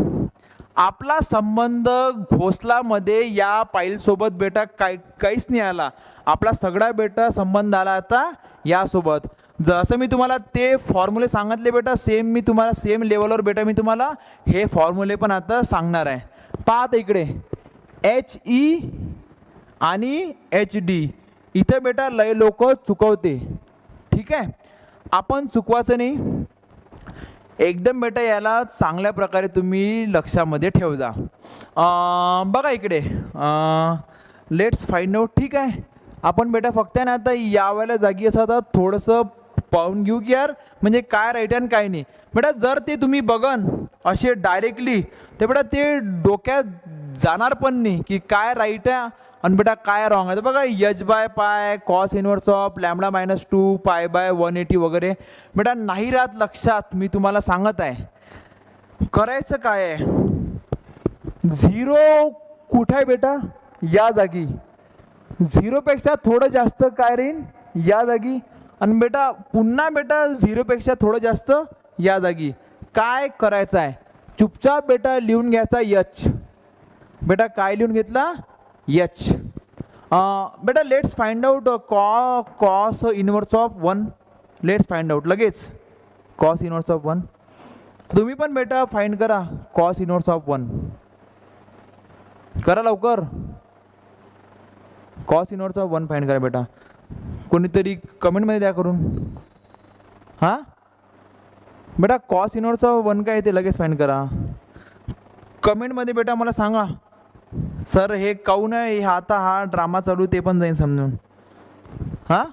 आपला संबंध घोसलामध्ये या पाईलसोबत बेटा काहीच नाही आला. आपला सगळा बेटा संबंध आला आता यासोबत. जसं मी तुम्हाला ते फॉर्म्युले सांगितले बेटा सेम मी तुम्हाला सेम लेवलवर बेटा मी तुम्हाला हे फॉर्म्युले पण आता सांगणार आहे. पाहत इकडे एच ई आणि एच डी इथे बेटा लय लोक चुकवते. ठीक आहे आपण चुकवायचं नाही. एकदम बेटा याला चांगल्या प्रकारे तुम्ही लक्षामध्ये ठेव जा. बघा इकडे लेट्स फाइंड आउट. ठीक आहे आपण बेटा फक्त ना आता यावेळेला जागी असं आता थोडंसं पाहून घेऊ की यार म्हणजे काय राईट आहे काय नाही. बेटा जर ते तुम्ही बघन असे डायरेक्टली ते बेटा ते डोक्यात जाणार पण नाही की काय राईट आहे आणि बेटा काय रॉंग आहे. तर बघा H by pi cos inverse of lambda -2 pi by 180 वगैरे बेटा नाही राहत लक्षात. मी तुम्हाला सांगत आहे करायचं काय आहे. 0 कुठे आहे बेटा या जागी. 0 पेक्षा थोडं जास्त काय राहील या जागी. आणि बेटा पुन्हा बेटा 0 पेक्षा थोडं जास्त या जागी. काय करायचं आहे चुपचाप बेटा लिहून घ्यायचा एच. बेटा काय लिहून घेतला एच. बेटा let's find out cos inverse of 1. Let's find out लगेच कॉस इनवर्स ऑफ 1. तुम्ही पण बेटा फाइंड करा कॉस इनवर्स ऑफ 1. करा लवकर. कॉस इनवर्स ऑफ 1 फाइंड करा बेटा. कोणीतरी कमेंटमध्ये द्या करून. हां बेटा कॉस इनवर्स ऑफ 1 काय ते लगेच फाइंड करा. कमेंटमध्ये बेटा मला सांगा सर हे काहून आहे आता हा ड्रामा चालू ते पण जाईन समजून. हां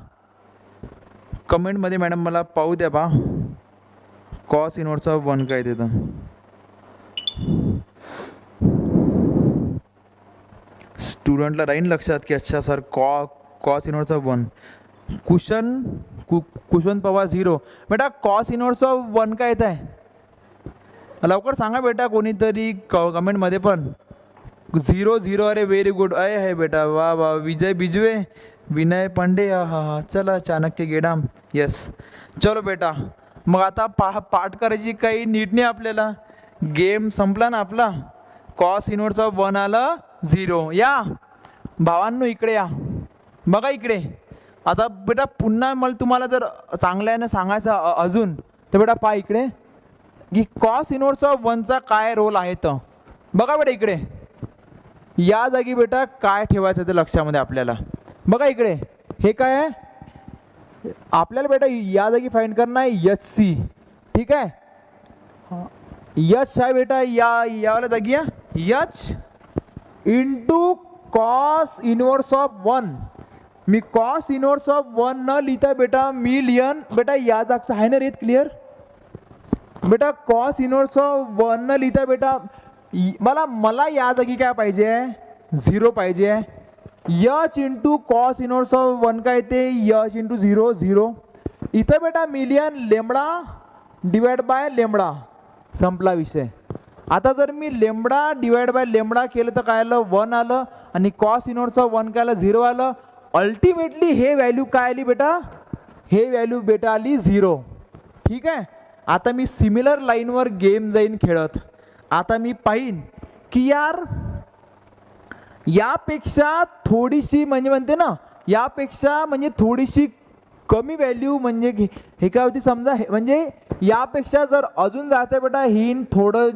कमेंटमध्ये मॅडम मला पाहू द्या बा कॉस इनवर्स ऑफ 1 काय तिथं. स्टुडंटला राहीन लक्षात की अच्छा sir cos inverse of 1. Cushion Pawar 0. बेटा कॉस इनवर्स ऑफ 1 काय येत आहे लवकर सांगा बेटा कोणीतरी कमेंटमध्ये पण. 0 0 अरे व्हेरी गुड आहे बेटा. वा वा विजय बिजवे विनय पांडे हा चला चाणक्य गेडाम येस. चलो बेटा मग आता पाठ करायची काही नीट नाही आपल्याला. गेम संपला ना आपला. कॉस इनवर्स ऑफ 1 आलं 0. या भावांनो इकडे या. बघा इकडे आता बेटा पुन्हा मला तुम्हाला जर चांगल्याने सांगायचं अजून तर बेटा पहा इकडे की कॉस इनवर्स ऑफ 1चा काय रोल आहे. तर बघा बेटा इकडे या जागी बेटा काय ठेवायचं ते लक्षामध्ये आपल्याला. बघा इकडे हे काय आहे आपल्याला बेटा या जागी फाइंड करणार आहे एच सी. ठीक आहे एच आहे बेटा यावाल्या जागी H into cos inverse of 1. Me cos inverse of 1 न लिहिता बेटा मी लिहन बेटा या जागचं आहे ना रेत क्लिअर. बेटा कॉस इनवर्स ऑफ 1 न लिहिता बेटा मला या जागी काय पाहिजे, 0 पाहिजे. H into cos inverse of 1 काय ते यच इंटू 0 0. इथं बेटा million lambda divide by lambda, संपला विषय. आता जर मी लेमडा डिवाइड बाय लेमडा केलं तर काय आलं 1 आलं आणि कॉस इनवर्स ऑफ 1 काय आलं 0 आलं. अल्टिमेटली हे व्हॅल्यू काय आली बेटा, हे व्हॅल्यू बेटा आली 0. ठीक आहे. आता मी सिमिलर लाईनवर गेम जाईन खेळत. आता मी पाहीन की यार यापेक्षा थोडीशी म्हणजे म्हणते ना, यापेक्षा म्हणजे थोडीशी कमी व्हॅल्यू म्हणजे हे काय होती समजा, म्हणजे यापेक्षा जर अजून जायचं बेटा हेन थोडं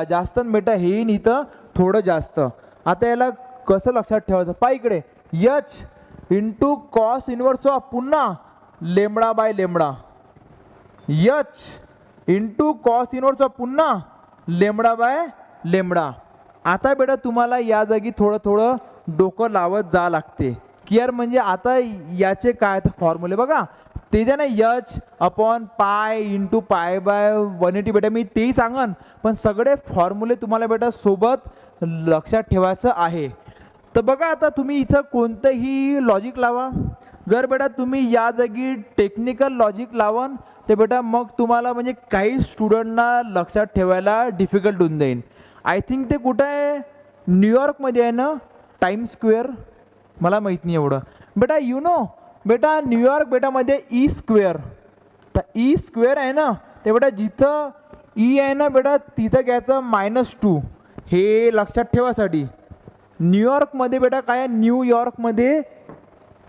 जास्त बेटा हेन इथं थोडं जास्त. आता याला कसं लक्षात ठेवायचं पहा इकडे, H into cos inverse of पुन्हा lambda by lambda, H into cos inverse of पुन्हा लेमडा बाय लेमडा. आता बेटा तुम्हाला या जागी थोडं थोडं डोकं लावत जा लागते की यार म्हणजे आता याचे काय फॉर्म्युले बघा, ते जे ना H upon pi into pi by 180 बेटा मी तेही सांगन, पण सगळे फॉर्म्युले तुम्हाला बेटा सोबत लक्षात ठेवायचं आहे. तर बघा आता तुम्ही इथं कोणतंही लॉजिक लावा. जर बेटा तुम्ही या जागी टेक्निकल लॉजिक लावन तर बेटा मग तुम्हाला म्हणजे काही स्टुडंटना लक्षात ठेवायला डिफिकल्ट होऊन जाईल. आय थिंक ते कुठं आहे, न्यूयॉर्कमध्ये आहे ना टाइम्स स्क्वेअर, मला माहीत नाही एवढं बेटा. यू नो बेटा न्यूयॉर्क बेटामध्ये ई स्क्वेअर, तर ई स्क्वेअर आहे ना ते बेटा जिथं ई आहे ना बेटा तिथं घ्यायचं -2, हे लक्षात ठेवासाठी. न्यूयॉर्कमध्ये बेटा काय, न्यूयॉर्कमध्ये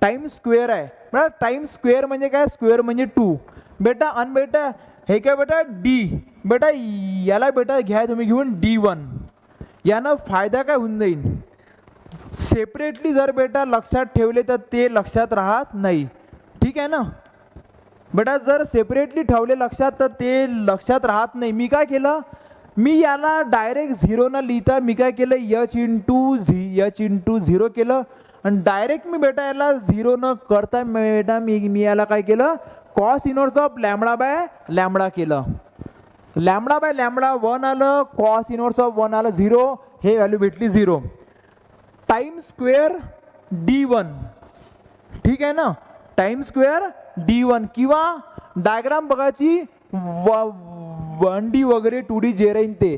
टाइम्स स्क्वेअर आहे बेटा. टाइम्स स्क्वेअर म्हणजे काय, स्क्वेअर म्हणजे 2 बेटा. आणि बेटा हे काय बेटा डी बेटा, याला बेटा घ्या तुम्ही घेऊन D1. यानं फायदा काय होऊन जाईल, सेपरेटली जर बेटा लक्षात ठेवले तर ते लक्षात राहत नाही. ठीक आहे ना बेटा, जर सेपरेटली ठेवले लक्षात तर ते लक्षात राहत नाही. मी काय केलं, मी याला डायरेक्ट 0 न लिहिता मी काय केलं, यच इंटू 0 केलं आणि डायरेक्ट मी बेटा याला 0 न करता बेटा मी याला काय केलं, cos inverse of lambda by lambda केलं. लॅमडा बाय लॅमडा 1 आलं, कॉस इनवर्स ऑफ 1 आलं 0, हे व्हॅल्यू भेटली 0. टाइम स्क्वेअर D1, ठीक आहे ना, टाइम स्क्वेअर D1. किंवा डायग्राम बघायची 1D वगैरे 2D जे राहीन ते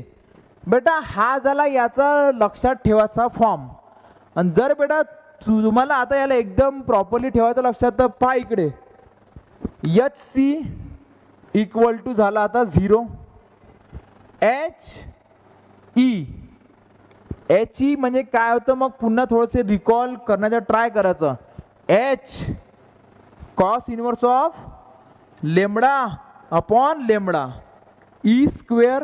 बेटा. हा झाला याचा लक्षात ठेवायचा फॉर्म. आणि जर बेटा तुम्हाला आता याला एकदम प्रॉपरली ठेवायचं लक्षात तर पहा इकडे, एच सी इक्वल टू झाला आता 0, एच ई म्हणजे काय होतं, मग पुन्हा थोडंसं रिकॉल करण्याचा ट्राय करायचं. H cos inverse of lambda upon lambda E square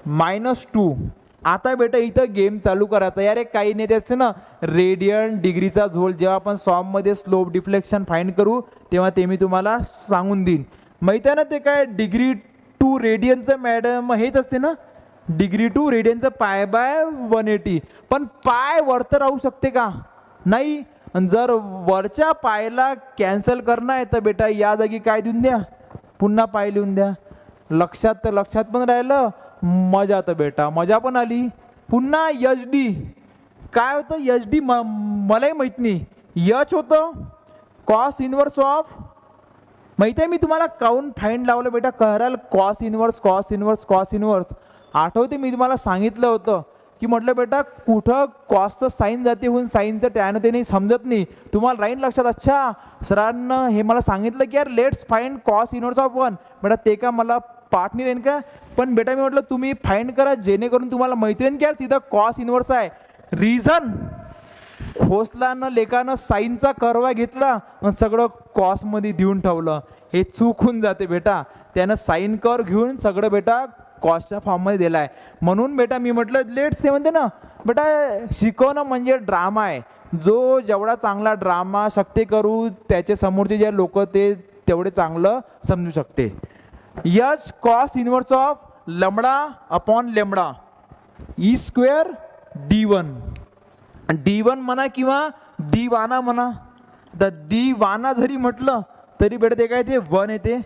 -2. आता बेटा इथं गेम चालू करायचा. यार एक काही नाही ते असते ना रेडियन डिग्रीचा झोल, जेव्हा आपण सॉममध्ये स्लोप डिफ्लेक्शन फाइंड करू तेव्हा ते मी तुम्हाला सांगून देईन. माहिती आहे ना ते काय, डिग्री टू रेडियनचं मॅडम हेच असते ना, डिग्री टू रेडियनचं पाय बाय 180. पण पाय वरतं राहू शकते का, नाही. जर वरच्या पायला कॅन्सल करणं आहे तर बेटा या जागी काय देऊन द्या, पुन्हा पाय लिहून द्या. लक्षात तर लक्षात पण राहिलं, मजा तर बेटा मजा पण आली. पुन्हा एच डी काय होतं, एच डी मलाही माहीत नाही. यच होतं कॉस इनवर्स ऑफ, माहिती आहे मी तुम्हाला काऊन फाईंड लावलं बेटा, कराल cos inverse cos inverse cos inverse. आठवते मी तुम्हाला सांगितलं होतं की म्हटलं बेटा कुठं कॉसचं साईन जाते होऊन साईनचं टॅन ते नाही समजत नाही. तुम्हाला राहीन लक्षात, अच्छा सरांना हे मला सांगितलं की यार let's find cos inverse of 1. बेटा ते का मला पाठ नाही राहीन का, पण बेटा मी म्हटलं तुम्ही फाइंड करा जेणेकरून तुम्हाला माहिती राहीन की यार तिथं कॉस इनवर्स आहे. रिझन, खोसलानं लेखानं साईनचा करवा घेतला आणि सगळं कॉसमध्ये देऊन ठेवलं, हे चूक होऊन जाते बेटा. त्यानं साईन कर घेऊन सगळं बेटा कॉसच्या फॉर्ममध्ये दिला आहे. म्हणून बेटा मी म्हटलं लेट्स, ते म्हणते ना बेटा शिकवणं म्हणजे ड्रामा आहे. जो जेवढा चांगला ड्रामा शक्य करू त्याचे समोरचे जे लोक ते तेवढे चांगलं समजू शकते. H cos inverse of lambda upon lambda E square D1. D1 म्हणा किंवा दिवाना म्हणा, तर दिवाना जरी म्हटलं तरी बेटा ते काय ते 1 येते,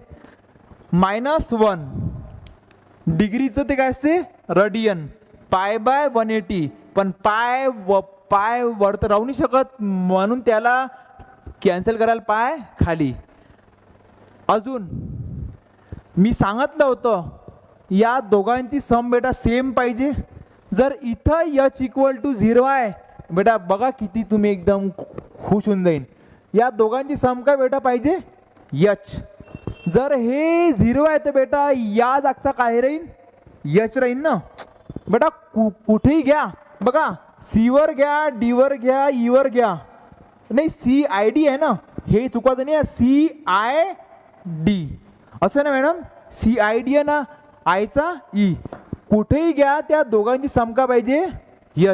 -1 डिग्रीचं ते काय असते रेडियन, पाय बाय 180, पण पाय वर तर राहू नाही शकत म्हणून त्याला कॅन्सल करायला पाय खाली. अजून मी सांगितलं होतं या दोघांची सम बेटा सेम पाहिजे. जर इथं h इक्वल टू 0 आहे बेटा, बघा किती तुम्ही एकदम खुश होऊन जाईन. या दोघांची सम काय बेटा पाहिजे h. जर हे 0 आहे तर बेटा या जागचा काय राहील h राहील ना बेटा. कुठेही घ्या बघा, c वर घ्या, d वर घ्या, e वर घ्या, नाही CID आहे ना, हे चुकायचं नाही, CID असं ना मॅडम, CID आहे ना, आयचा ई. कुठेही घ्या त्या दोघांची सम का पाहिजे h.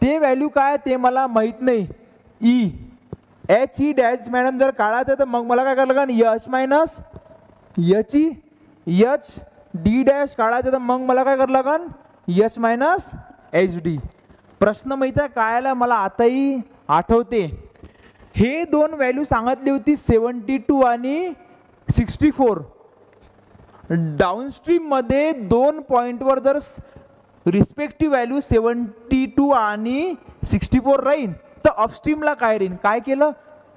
ते व्हॅल्यू काय ते मला माहित नाही. HE डॅश मॅडम जर काढायचं तर मग मला काय करायला लागेल h minus h d dash काढायचं तर मग मला काय करायला लागेल h मायनस HD. प्रश्न माहित आहे कायला मला आताही आठवते. हे दोन व्हॅल्यू सांगितली होती 72 आणि 64. डाऊनस्ट्रीम मध्ये दोन पॉइंटवर जर रिस्पेक्टिव्ह व्हॅल्यू 72 आणि 64 राहील तर अपस्ट्रीमला काय राहील. काय केलं,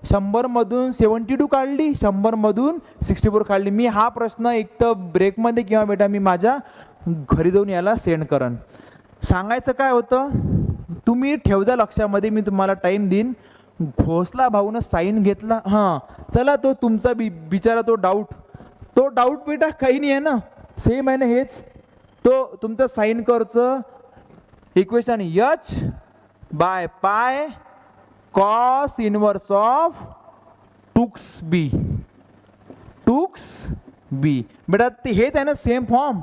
100 मधून 72 काढली, 100 मधून 64 काढली. मी हा प्रश्न एक तर ब्रेकमध्ये किंवा बेटा मी माझ्या घरी जाऊन याला सेंड करन. सांगायचं काय होतं तुम्ही ठेवजा लक्षामध्ये, मी तुम्हाला टाइम देईन. घोसला भाऊनं साईन घेतला, हां चला तो तुमचा बिचारा तो डाऊट बेटा काही नाही आहे ना, सेम आहे ना हेच. तो तुमचं साईन करचं equation h by pi cos inverse of two x B बेटा. ते हेच आहे ना same form,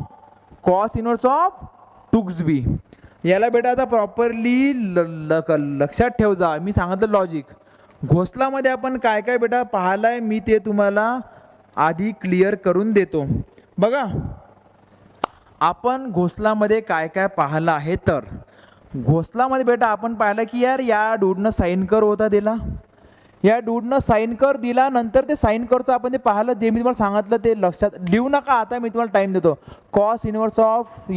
cos inverse of two x B. याला बेटा आता प्रॉपरली लक्षात ठेव जा. मी सांगितलं लॉजिक. घोसलामध्ये आपण काय काय बेटा पाहिलाय मी ते तुम्हाला आधी क्लिअर करून देतो. बघा आपण घोसलामध्ये काय काय पाहिलं आहे. तर घोसलामध्ये बेटा आपण पाहिलं की यार या डूडनं साईन कर होता दिला, या डूडनं साईन कर दिला, नंतर ते साईन करचं आपण ते पाहिलं, जे मी तुम्हाला सांगितलं ते लक्षात लिहू नका. आता मी तुम्हाला टाइम देतो. कॉस इनवर्स ऑफ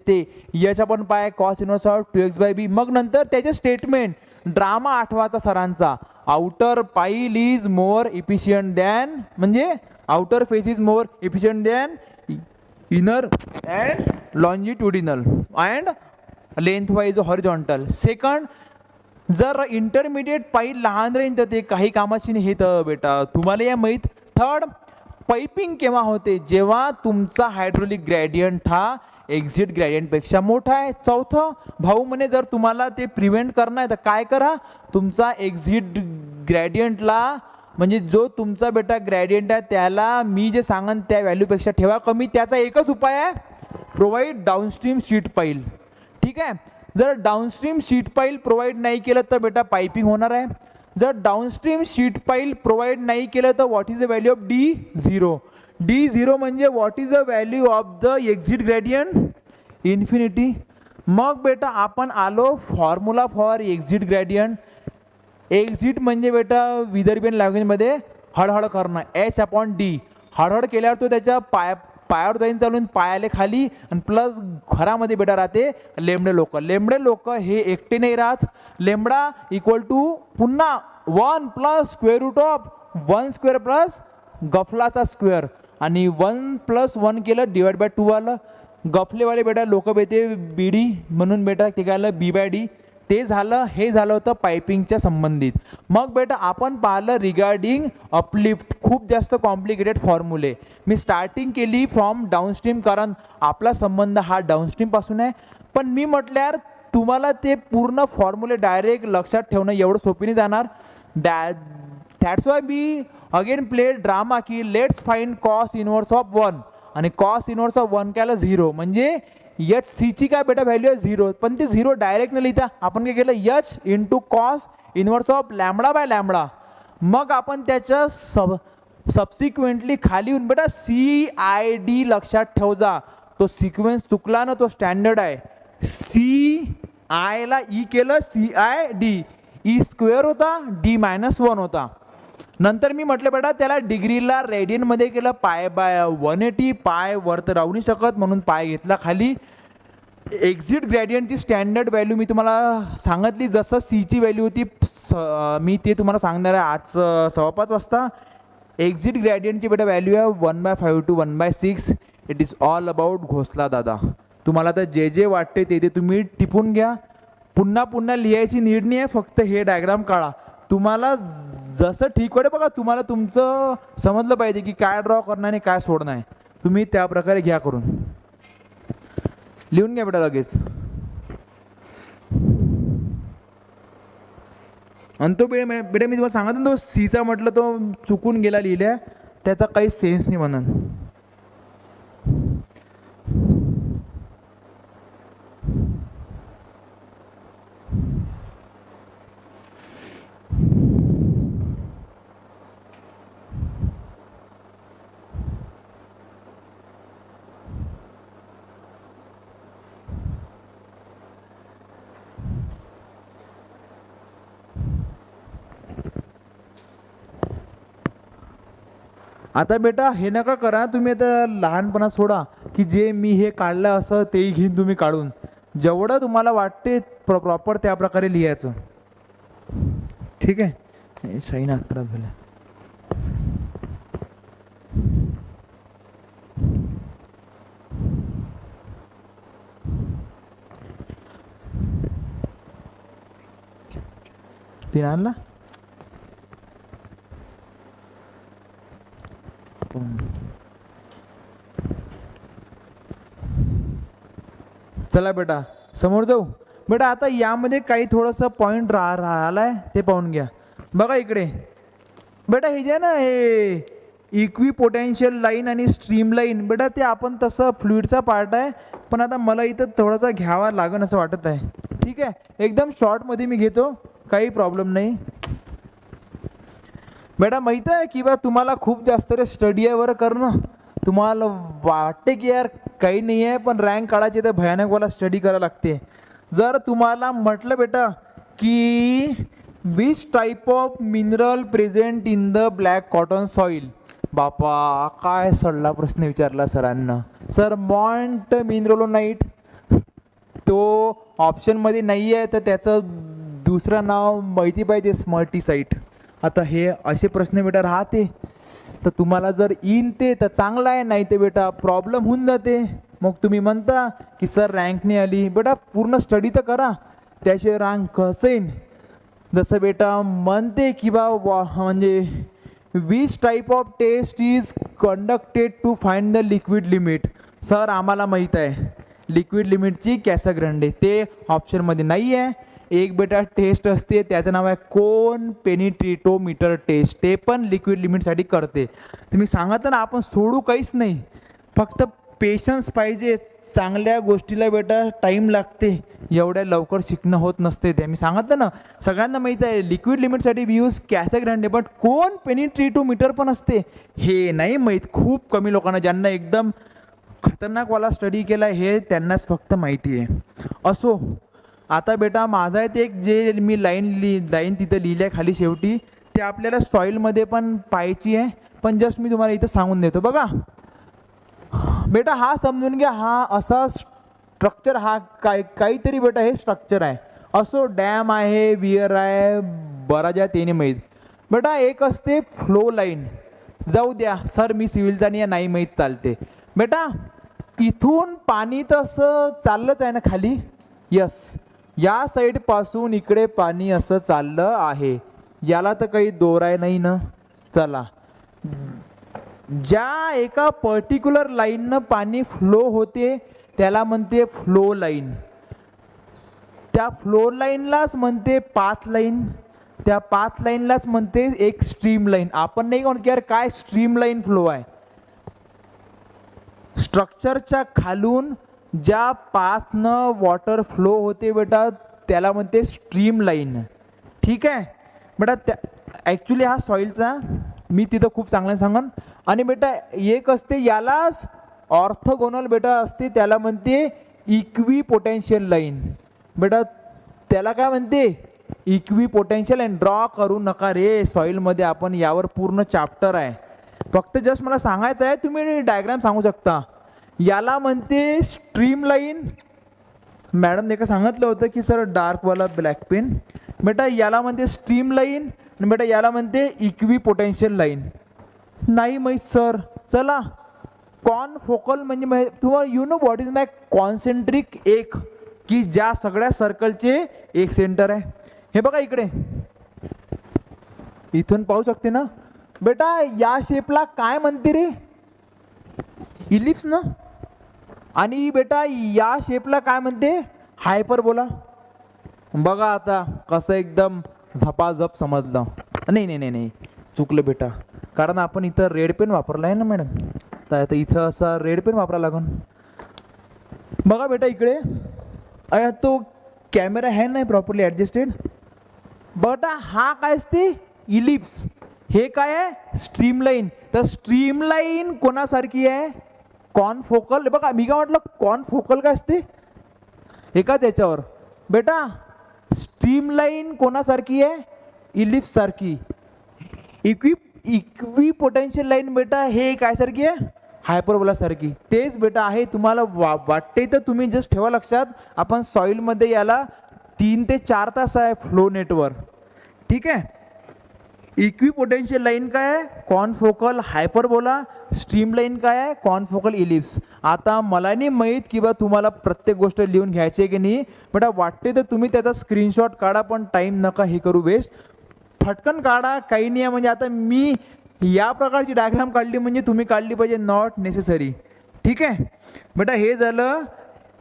ते h आपण पाय कॉस इनवर्स ऑफ 2x/b. मग नंतर त्याचे स्टेटमेंट ड्रामा आठवाचा सरांचा, आउटर पाईल इज मोर इफिशियंट दॅन, म्हणजे outer face is more efficient than inner and longitudinal and length wise horizontal. Second, जर इंटरमिडिएट पाईल लहान राहील तर ते काही कामाची नाही, हे तर बेटा तुम्हाला या माहीत. थर्ड, पाइपिंग केव्हा होते, जेव्हा तुमचा हायड्रोलिक ग्रेडियंट हा एक्झिट ग्रेडियंटपेक्षा मोठा आहे. चौथं, भाऊ म्हणे जर तुम्हाला ते प्रिव्हेंट करणं आहे तर काय करा, तुमचा एक्झिट ग्रेडियंटला म्हणजे जो तुमचा बेटा ग्रेडियंट आहे त्याला मी जे सांगन त्या व्हॅल्यूपेक्षा ठेवा कमी. त्याचा एकच उपाय आहे, प्रोव्हाइड डाऊनस्ट्रीम शीट पाईल. ठीक आहे, जर डाऊनस्ट्रीम शीट पाईल प्रोव्हाइड नाही केलं तर बेटा पाइपिंग होणार आहे. जर डाऊनस्ट्रीम शीट पाईल प्रोव्हाइड नाही केलं तर what is the value of D0. D0 म्हणजे what is the value of the exit gradient, infinity. मग बेटा आपण आलो formula for exit gradient. Exit म्हणजे बेटा विदर्भियन लँग्वेजमध्ये हळहळ करणं, H/D. हळहळ केल्यावर तो त्याच्या पायावर जाईन चालून पायाले खाली, आणि प्लस घरामध्ये बेटा राहते लेमडे लोक. लेमडे लोक हे एकटे नाही राहत. लेमडा इक्वल टू पुन्हा 1 plus square root of 1 square plus गफलाचा स्क्वेअर, आणि 1 + 1 केलं डिवाइड बाय 2 आलं. गफलेवाले बेटा लोक बेते BD म्हणून बेटा ते काय आलं B/D. ते झालं, हे झालं होतं पाइपिंगच्या संबंधित. मग बेटा आपण पाहिलं रिगार्डिंग अपलिफ्ट, खूप जास्त कॉम्प्लिकेटेड फॉर्म्युले. मी स्टार्टिंग केली फ्रॉम डाऊनस्ट्रीम, कारण आपला संबंध हा डाऊनस्ट्रीम पासून आहे. पण मी म्हटल्यावर तुम्हाला ते पूर्ण फॉर्म्युले डायरेक्ट लक्षात ठेवणं एवढं सोपी नाही जाणार. दॅट्स वाय मी अगेन प्ले ड्रामा की let's find cos inverse of 1, आणि कॉस इनवर्स ऑफ 1 केलं 0, म्हणजे HC ची काय बेटा व्हॅल्यू आहे 0. पण ते 0 डायरेक्ट न लिहिता आपण काय केलं H into cos inverse of lambda by lambda. मग आपण त्याच्या सबसिक्वेंटली खाली येऊन बेटा CID लक्षात ठेव जा. तो सिक्वेन्स चुकला ना, तो स्टँडर्ड आहे. CI ला E केलं CID, E स्क्वेअर होता, D -1 होता. नंतर मी म्हटलं बेटा त्याला डिग्रीला रेडियनमध्ये केलं, पाय बाय 180, पाय वर तर राहू नाही शकत म्हणून पाय घेतला खाली. एक्झिट ग्रेडियंटची स्टँडर्ड व्हॅल्यू मी तुम्हाला सांगितली, जसं सीची व्हॅल्यू होती मी ते तुम्हाला सांगणार आहे आज 5:15 वाजता. एक्झिट ग्रेडियंटची बेटा व्हॅल्यू आहे 1/5 to 1/6. It is all about घोसला दादा. तुम्हाला तर जे जे वाटते ते तुम्ही टिपून घ्या, पुन्हा पुन्हा लिहायची नीड नाही आहे, फक्त हे डायग्राम काढा. तुम्हाला जसं ठीक वाटे बघा, तुम्हाला तुमचं समजलं पाहिजे की काय ड्रॉ करणार आणि काय सोडणार आहे, तुम्ही त्या प्रकारे घ्या करून. लिहून घ्या बेटा लगेच. आणि तो बेटा मी तुम्हाला सांगत ना, तो सीचा म्हटलं तो चुकून गेला लिहिल्या, त्याचा काही सेन्स नाही म्हणून. आता बेटा हे नका करा तुम्ही, आता लहानपणा सोडा की जे मी हे काढलं असं तेही घेऊन तुम्ही काढून, जेवढं तुम्हाला वाटते प्रॉपर त्या प्रकारे लिहायचं. ठीक आहे. शाईन हात खराब झाला. तीन आणला. चला बेटा समोर जाऊ. बेटा आता यामध्ये काही थोडंसं पॉईंट राहिलाय ते पाहून घ्या. बघा इकडे बेटा हे जे आहे ना, हे इक्वी पोटेन्शियल लाईन आणि स्ट्रीम लाईन, बेटा ते आपण तसं फ्लुइडचा पार्ट आहे, पण आता मला इथं थोडासा घ्यावा लागेल असं वाटत आहे. ठीक आहे, एकदम शॉर्टमध्ये मी घेतो, काही प्रॉब्लेम नाही. बेटा माहीत आहे की बा तुम्हाला खूप जास्त रे स्टडी आहे बरं करणं. तुम्हाला वाटते की यार काही नाही आहे, पण रँक काढायची तर भयानकवाला स्टडी करायला लागते. जर तुम्हाला म्हटलं बेटा की which type of mineral present in the black cotton soil, बापा काय सडला प्रश्न विचारला सरांना. सर मॉन्ट मिनरलोनाइट तो ऑप्शनमध्ये नाही आहे, तर त्याचं दुसरं नाव माहिती पाहिजे, स्मर्टीसाइट. आता हे असे प्रश्न बेटा राहते, तर तुम्हाला जर येईन ते तर चांगलं आहे, नाही ते बेटा प्रॉब्लेम होऊन जाते. मग तुम्ही म्हणता की सर रँक नाही आली. बेटा पूर्ण स्टडी तर करा, त्याशिवाय रँक कसं येईन. जसं बेटा म्हणते की बा म्हणजे which type of test is conducted to find the liquid limit. Sir आम्हाला माहीत आहे लिक्विड लिमिटची कॅसाग्रंडे, ते ऑप्शनमध्ये नाही आहे. एक बेटा टेस्ट असते त्याचं नाव आहे कोन पेनिट्रिटोमीटर टेस्ट, ते पण लिक्विड लिमिटसाठी करते. तुम्ही सांगत ना आपण सोडू काहीच नाही, फक्त पेशन्स पाहिजे. चांगल्या गोष्टीला बेटा टाईम लागते, एवढ्या लवकर शिकणं होत नसते. ते मी सांगितलं ना, सगळ्यांना माहीत आहे लिक्विड लिमिटसाठी वी यूज कॅसाग्रंडे, बट कोन पेनिट्रिटोमीटर पण असते हे नाही माहीत. खूप कमी लोकांना, ज्यांना एकदम खतरनाकवाला स्टडी केला हे त्यांनाच फक्त माहिती आहे. असो आता बेटा माझा आहे ते एक जे मी लाईन तिथं लिहिली आहे खाली शेवटी, ते आपल्याला सॉईलमध्ये पण पाहायची आहे, पण जस्ट मी तुम्हाला इथं सांगून देतो. बघा बेटा हा समजून घ्या, हा असा स्ट्रक्चर, हा काहीतरी बेटा हे स्ट्रक्चर आहे. असो डॅम आहे, वियर आहे, बराजा तेने माहीत. बेटा एक असते फ्लो लाईन, जाऊ द्या सर मी सिव्हिलचा नाही माहीत, चालते. बेटा इथून पाणी तर असं चाललंच आहे ना खाली, यस, या साईडपासून इकडे पाणी असं चाललं आहे, याला तर काही दोराय नाही ना. चला, ज्या एका पर्टिक्युलर लाईननं पाणी फ्लो होते त्याला म्हणते फ्लो लाईन. त्या फ्लो लाईनलाच म्हणते पाथ लाईन, त्या पाथ लाईनलाच म्हणते एक स्ट्रीम लाईन. आपण नाही म्हणतो की यार काय स्ट्रीम लाईन फ्लो आहे. स्ट्रक्चरच्या खालून ज्या पाथनं वॉटर फ्लो होते बेटा त्याला म्हणते स्ट्रीम लाईन. ठीक आहे बेटा, त्या ॲक्च्युली हा सॉईलचा मी तिथं खूप चांगलं सांगन. आणि बेटा एक असते यालाच ऑर्थोगोनल बेटा असते, त्याला म्हणते इक्वी पोटेन्शियल लाईन. बेटा त्याला काय म्हणते इक्वी पोटेन्शियल अँड ड्रॉ करू नका रे सॉइलमध्ये, आपण यावर पूर्ण चॅप्टर आहे. फक्त जस्ट मला सांगायचं आहे, तुम्ही डायग्राम सांगू शकता. याला म्हणते स्ट्रीम लाईन. मॅडम का सांगितलं होतं की सर डार्कवाला ब्लॅक पेन. बेटा याला म्हणते स्ट्रीम लाईन आणि बेटा याला म्हणते इक्वी पोटेन्शियल लाईन. नाही माहीत सर. चला कॉनफोकल म्हणजे तुम्हाला you know what is my concentric एक, की ज्या सगळ्या सर्कलचे एक सेंटर आहे. हे बघा इकडे इथून पाहू शकते ना बेटा, या शेपला काय म्हणते रे, इलिप्स ना. आणि बेटा या शेपला काय म्हणते, हायपरबोला. बघा आता कसं एकदम झपाझप समजलं. नाही नाही नाही नाही चुकलं बेटा, कारण आपण इथं रेड पेन वापरला आहे ना मॅडम, तर आता इथं असा रेड पेन वापरायला लागून. बघा बेटा इकडे तो कॅमेरा आहे नाही प्रॉपरली ॲडजस्टेड. बेटा हा काय असते, इलिप्स. हे काय आहे, स्ट्रीमलाईन. तर स्ट्रीमलाईन कोणासारखी आहे, कॉनफोकल. बघा मी काय म्हटलं, कॉनफोकल काय असते एकाच याच्यावर. बेटा स्ट्रीमलाईन कोणासारखी आहे, इलिप्स सारखी. इक्वी पोटेन्शियल लाईन बेटा हे काय सारखी आहे, हायपरबोला सारखी. तेच बेटा आहे. तुम्हाला वाटते तर तुम्ही जस्ट ठेवा लक्षात, आपण सॉइलमध्ये याला 3 ते 4 तास आहे फ्लो नेटवर. ठीक आहे. इक्वी पोटेन्शियल लाईन काय आहे, कॉनफोकल हायपरबोला. स्ट्रीम लाईन काय आहे, कॉनफोकल इलिप्स. आता मला नाही माहीत की बा तुम्हाला प्रत्येक गोष्ट लिहून घ्यायची आहे की नाही. बेटा वाटते तर तुम्ही त्याचा स्क्रीनशॉट काढा, पण टाईम नका हे करू वेस्ट. फटकन काढा, काही नाही आहे. म्हणजे आता मी या प्रकारची डायग्राम काढली म्हणजे तुम्ही काढली पाहिजे, नॉट नेसेसरी. ठीक आहे बेटा. हे झालं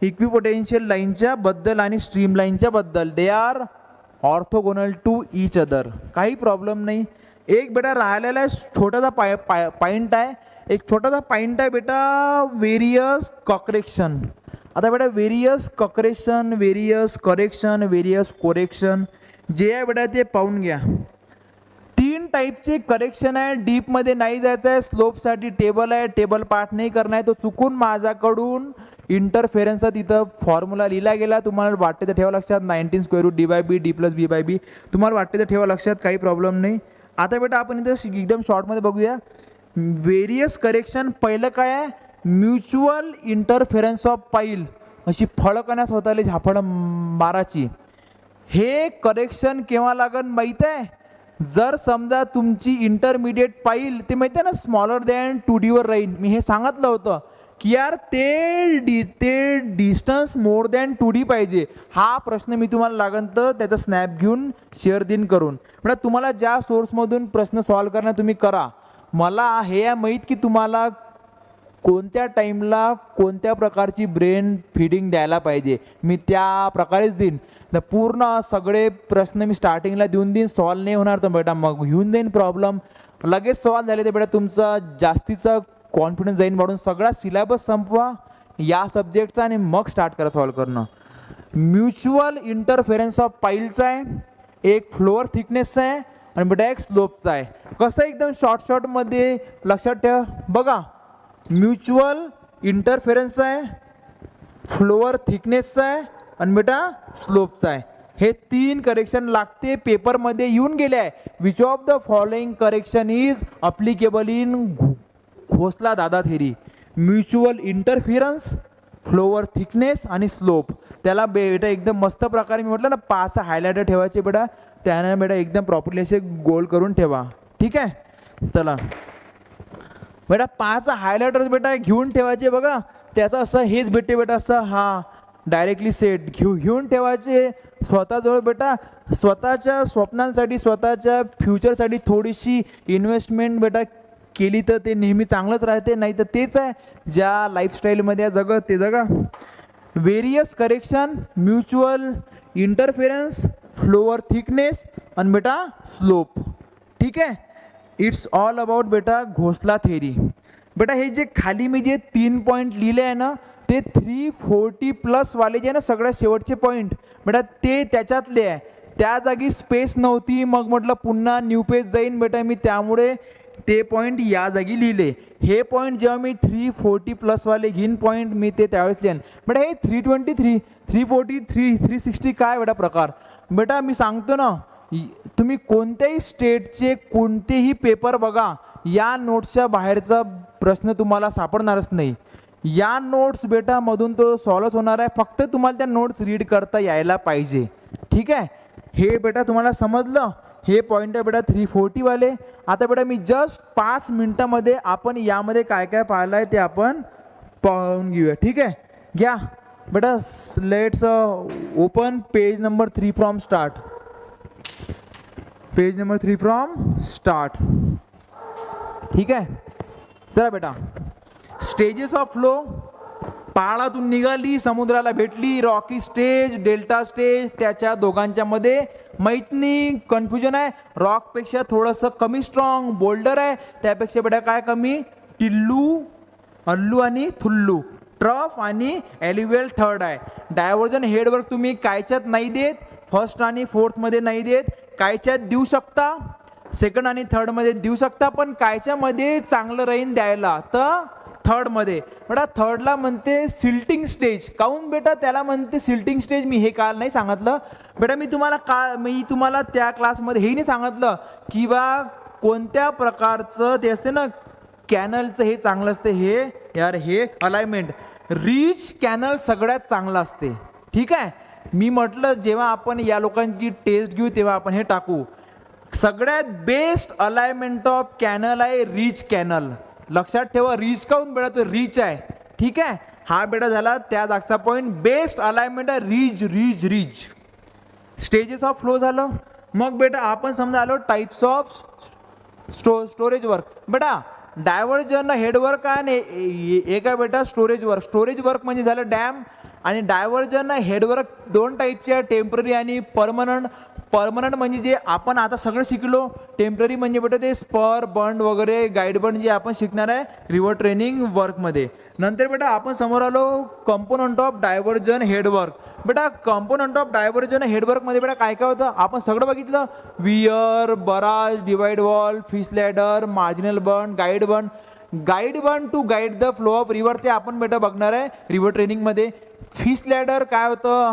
इक्वी पोटेन्शियल लाईनच्या बद्दल आणि स्ट्रीम लाईनच्या बद्दल. They are orthogonal to each other, काही प्रॉब्लेम नाही. एक बेटा राहिलेला छोटासा पॉइंट आहे, एक छोटासा पॉइंट आहे बेटा, व्हेरियस करेक्शन. आता बेटा various correction, various correction, various correction जे आहे बेटा ते पाहून घ्या. 3 टाईपचे करेक्शन आहे. डीपमध्ये नाही जायचं आहे. स्लोपसाठी टेबल आहे, टेबल पाठ नाही करणार आहे. तो चुकून माझ्याकडून इंटरफेरन्सचा तिथं फॉर्म्युला लिहिला गेला. तुम्हाला वाटते तर ठेवा लक्षात, 19 √d/b d+b/b. तुम्हाला वाटते तर ठेवा लक्षात, काही प्रॉब्लेम नाही. आता बेटा आपण इथं एकदम शॉर्टमध्ये बघूया. व्हेरियस करेक्शन पहिलं काय आहे, म्युच्युअल इंटरफेरन्स ऑफ पाईल. अशी फळकण्यास स्वतःला झापड माराची. हे करेक्शन केव्हा लागन माहीत आहे, जर समजा तुमची इंटरमिडिएट पाईल ते माहिती आहे ना, स्मॉलर दॅन 2D वर राहील. मी हे सांगितलं होतं की यार ते डिस्टन्स मोर दॅन 2D पाहिजे. हा प्रश्न मी तुम्हाला लागन तर त्याचा स्नॅप घेऊन शेअर दिन करून. म्हणजे तुम्हाला ज्या सोर्समधून प्रश्न सॉल्व करणार तुम्ही करा. मला हे माहीत की तुम्हाला कोणत्या टाईमला कोणत्या प्रकारची ब्रेन फिडिंग द्यायला पाहिजे, मी त्या प्रकारेच देईन. तर पूर्ण सगळे प्रश्न मी स्टार्टिंगला देऊन देईन. सॉल्व नाही होणार तर बेटा मग घेऊन देईन प्रॉब्लेम. लगेच सॉल्व झाले तर बेटा तुमचा जास्तीचा कॉन्फिडन्स जाईन वाढून. सगळा सिलेबस संपवा या सब्जेक्टचा आणि मग स्टार्ट करा सॉल्व करणं. म्युच्युअल इंटरफेरन्स ऑफ पाईलचा आहे, एक फ्लोअर थिकनेसचा आहे आणि बेटा एक स्लोपचा आहे. कसं एकदम शॉर्टमध्ये लक्षात ठेवा. बघा म्युच्युअल इंटरफेरन्सचा आहे, फ्लोअर थिकनेसचा आहे आणि बेटा स्लोपचा आहे. हे 3 करेक्शन लागते, पेपरमध्ये येऊन गेले आहे. Which of the following correction is applicable in Khosla दादा theory. Mutual interference, floor thickness आणि स्लोप. त्याला बेटा एकदम मस्त प्रकारे मी म्हटलं ना 5 हायलायटर ठेवायचे बेटा, त्याने बेटा एकदम प्रॉपरली असे गोल करून ठेवा. ठीक आहे. चला बेटा 5 हायलायटर्स बेटा घेऊन ठेवायचे. बघा त्याचं असं हेच भेटते बेटा, असं हा डायरेक्टली सेट घेऊन ठेवायचे स्वतःजवळ. बेटा स्वतःच्या स्वप्नांसाठी, स्वतःच्या फ्युचरसाठी थोडीशी इन्व्हेस्टमेंट बेटा केली तर ते नेहमी चांगलंच राहते. नाही तर तेच आहे ज्या लाईफस्टाईलमध्ये जगत ते जगा. Various correction, mutual interference, floor thickness आणि बेटा स्लोप. ठीक आहे. इट्स ऑल अबाउट बेटा घोसला थेरी. बेटा हे जे खाली मी जे 3 पॉईंट लिहिले आहे ना, ते 340+ वाले जे ना सगळ्यात शेवटचे पॉईंट बेटा ते त्याच्यातले आहे. त्या जागी स्पेस नव्हती, मग म्हटलं पुन्हा न्यू पेज जाईन बेटा मी, त्यामुळे ते पॉईंट या जागी लिहिले. हे पॉईंट जेव्हा मी 340+ वाले घेईन पॉईंट मी ते त्यावेळेस लिहिन. बेटा हे 323, 340, 360 काय बेटा प्रकार. बेटा मी सांगतो ना, तुम्ही कोणत्याही स्टेटचे कोणतेही पेपर बघा, या नोट्सच्या बाहेरचा प्रश्न तुम्हाला सापडणारच नाही. या नोट्स बेटा मधून तो सॉल्व्ह होणार आहे. फक्त तुम्हाला त्या नोट्स रीड करता यायला पाहिजे. ठीक आहे, हे बेटा तुम्हाला समजलं. हे पॉईंट आहे बेटा 340 वाले. आता बेटा मी जस्ट 5 मिनिटामध्ये आपण यामध्ये काय काय पाहिलं आहे ते आपण पाहून घेऊया. ठीक आहे, घ्या बेटा. Let's open page number 3 from start. Page number 3 from start. ठीक आहे, चला बेटा. Stages of flow. पहाडातून निघाली, समुद्राला भेटली, रॉकी स्टेज, डेल्टा स्टेज, त्याच्या दोघांच्या मध्ये माहीत नाही, कन्फ्युजन आहे. रॉकपेक्षा थोडंसं कमी स्ट्रॉंग, बोल्डर आहे, त्यापेक्षा बेटा काय कमी, टिल्लू, अल्लू आणि थुल्लू. ट्रफ आणि एलिव्हेल थर्ड आहे. डायव्हर्जन हेडवर्क तुम्ही कायच्यात नाही देत, फर्स्ट आणि फोर्थमध्ये नाही देत. कायच्यात देऊ शकता, सेकंड आणि थर्डमध्ये देऊ शकता, पण कायच्यामध्ये चांगलं राहीन द्यायला तर थर्डमध्ये. बेटा थर्डला म्हणते सिल्टिंग स्टेज. काऊन बेटा त्याला म्हणते सिल्टिंग स्टेज, मी हे काल नाही सांगितलं बेटा. मी तुम्हाला त्या क्लासमध्ये हे नाही सांगितलं की बा कोणत्या प्रकारचं ते असते ना कॅनलचं हे चांगलं असते. हे यार हे अलाइनमेंट रिच कॅनल सगळ्यात चांगलं असते. ठीक आहे, मी म्हटलं जेव्हा आपण या लोकांची टेस्ट घेऊ तेव्हा आपण हे टाकू. सगळ्यात बेस्ट अलाइनमेंट ऑफ कॅनल आहे रिच कॅनल. लक्षात ठेवा, रिच काऊन बेटा तर रिच आहे. ठीक आहे, हा बेटा झाला त्या जागचा पॉईंट. बेस्ट अलाइनमेंट आहे rich rich rich. Stages of flow झालं. मग बेटा आपण समजा आलो टाइप्स ऑफ स्टोरेज वर्क. बेटा डायव्हर्जन हेडवर्क आहे आणि एक आहे बेटा स्टोरेज वर्क. स्टोरेज वर्क म्हणजे झालं डॅम, आणि डायव्हर्जन हेडवर्क दोन टाईपचे आहे, टेम्पररी आणि परमनंट. परमनंट म्हणजे जे आपण आता सगळं शिकलो. टेम्पररी म्हणजे बेटा ते स्पर बंड वगैरे गाईड बंड जे आपण शिकणार आहे रिव्हर ट्रेनिंग वर्कमध्ये. नंतर बेटा आपण समोर आलो कंपोनंट ऑफ डायव्हर्जन हेडवर्क. बेटा कंपोनंट ऑफ डायव्हर्जन हेडवर्कमध्ये बेटा काय काय होतं आपण सगळं बघितलं. Weir, barrage, divide wall, fish ladder, marginal bund, guide bund. Guide bund to guide the flow of river ते आपण बेटा बघणार आहे रिव्हर ट्रेनिंगमध्ये. फिश लॅडर काय होतं,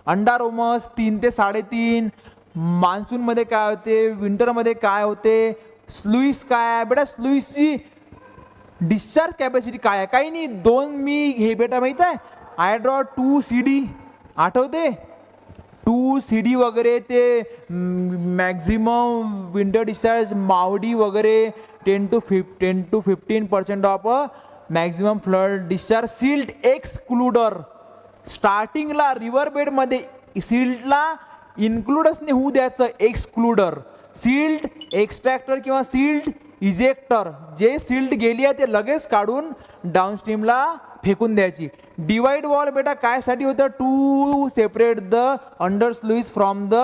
अंडा रोमस 3 ते 3.5. मान्सूनमध्ये काय होते, विंटरमध्ये काय होते. स्लुईस काय आहे बेटा, स्लुईसची डिस्चार्ज कॅपॅसिटी काय आहे, काही नाही. मी हे बेटा माहीत आहे आय ड्रॉ 2 CD आठवते, 2 CD वगैरे ते मॅक्झिमम विंटर डिस्चार्ज मावडी वगैरे 10 to 15% of maximum flood discharge. Silt excluder. स्टार्टिंगला रिव्हर बेडमध्ये सिल्टला इन्क्लूडच नाही होऊ द्यायचं, एक्सक्लुडर. सिल्ट एक्स्ट्रॅक्टर किंवा सिल्ट इजेक्टर. जे सिल्ट गेली आहे ते लगेच काढून डाऊनस्ट्रीमला फेकून द्यायची. डिवाइड वॉल बेटा कायसाठी होतं, to separate the under sluice from the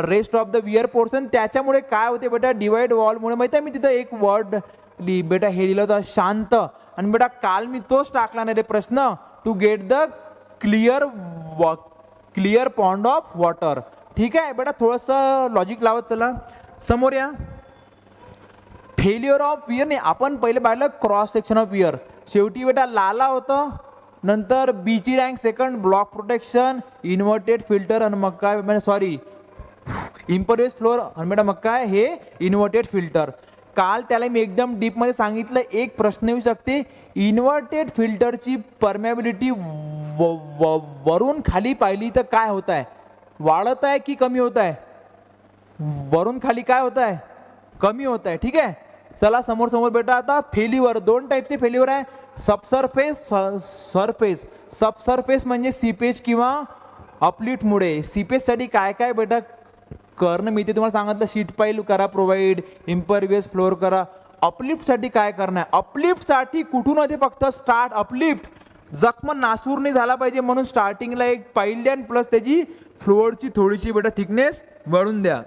rest of the weir portion. त्याच्यामुळे काय होते बेटा डिवाइड वॉलमुळे माहिती आहे, मी तिथं एक वर्ड बेटा हे दिलं होतं शांत. आणि बेटा काल मी तोच टाकला नाही रे प्रश्न, to get the clear pond of water. ठीक आहे बेटा, थोडंसं लॉजिक लावत चला. समोर या. फेल्युअर ऑफ वियर नाही, आपण पहिले पाहिलं क्रॉस सेक्शन ऑफ वियर. शेवटी बेटा लाला होतं, नंतर बीची rank second, block protection, inverted filter, आणि मग काय म्हणजे सॉरी इम्परव्हियस फ्लोअर, आणि बेटा मग काय हे इन्व्हर्टेड फिल्टर. काल त्याला मी एकदम डीपमध्ये सांगितलं. एक प्रश्न येऊ शकते, इन्व्हर्टेड फिल्टरची परमेबिलिटी वरून खाली पाहिली तर काय होत आहे, वाढत आहे की कमी होत आहे. वरून खाली काय होत आहे, कमी होत आहे. ठीक आहे, चला समोर समोर बेटा. आता फेल्युअर दोन टाईपचे फेल्युअर आहे, सबसरफेस, सरफेस. सबसरफेस म्हणजे सीपेज किंवा अपलिफ्टमुळे. सीपेजसाठी काय काय बेटा करणं मी ते तुम्हाला सांगितलं, शीट पाईल करा प्रोव्हाइड, इम्परव्हियस फ्लोअर करा. अपलिफ्टसाठी काय करणं आहे, अपलिफ्टसाठी कुठून होते फक्त स्टार्ट अपलिफ्ट. जखम नासूर नाही झाला पाहिजे म्हणून स्टार्टिंगला एक पाईल द्या, प्लस त्याची फ्लोअरची थोडीशी बेटा थिकनेस वाढून द्या.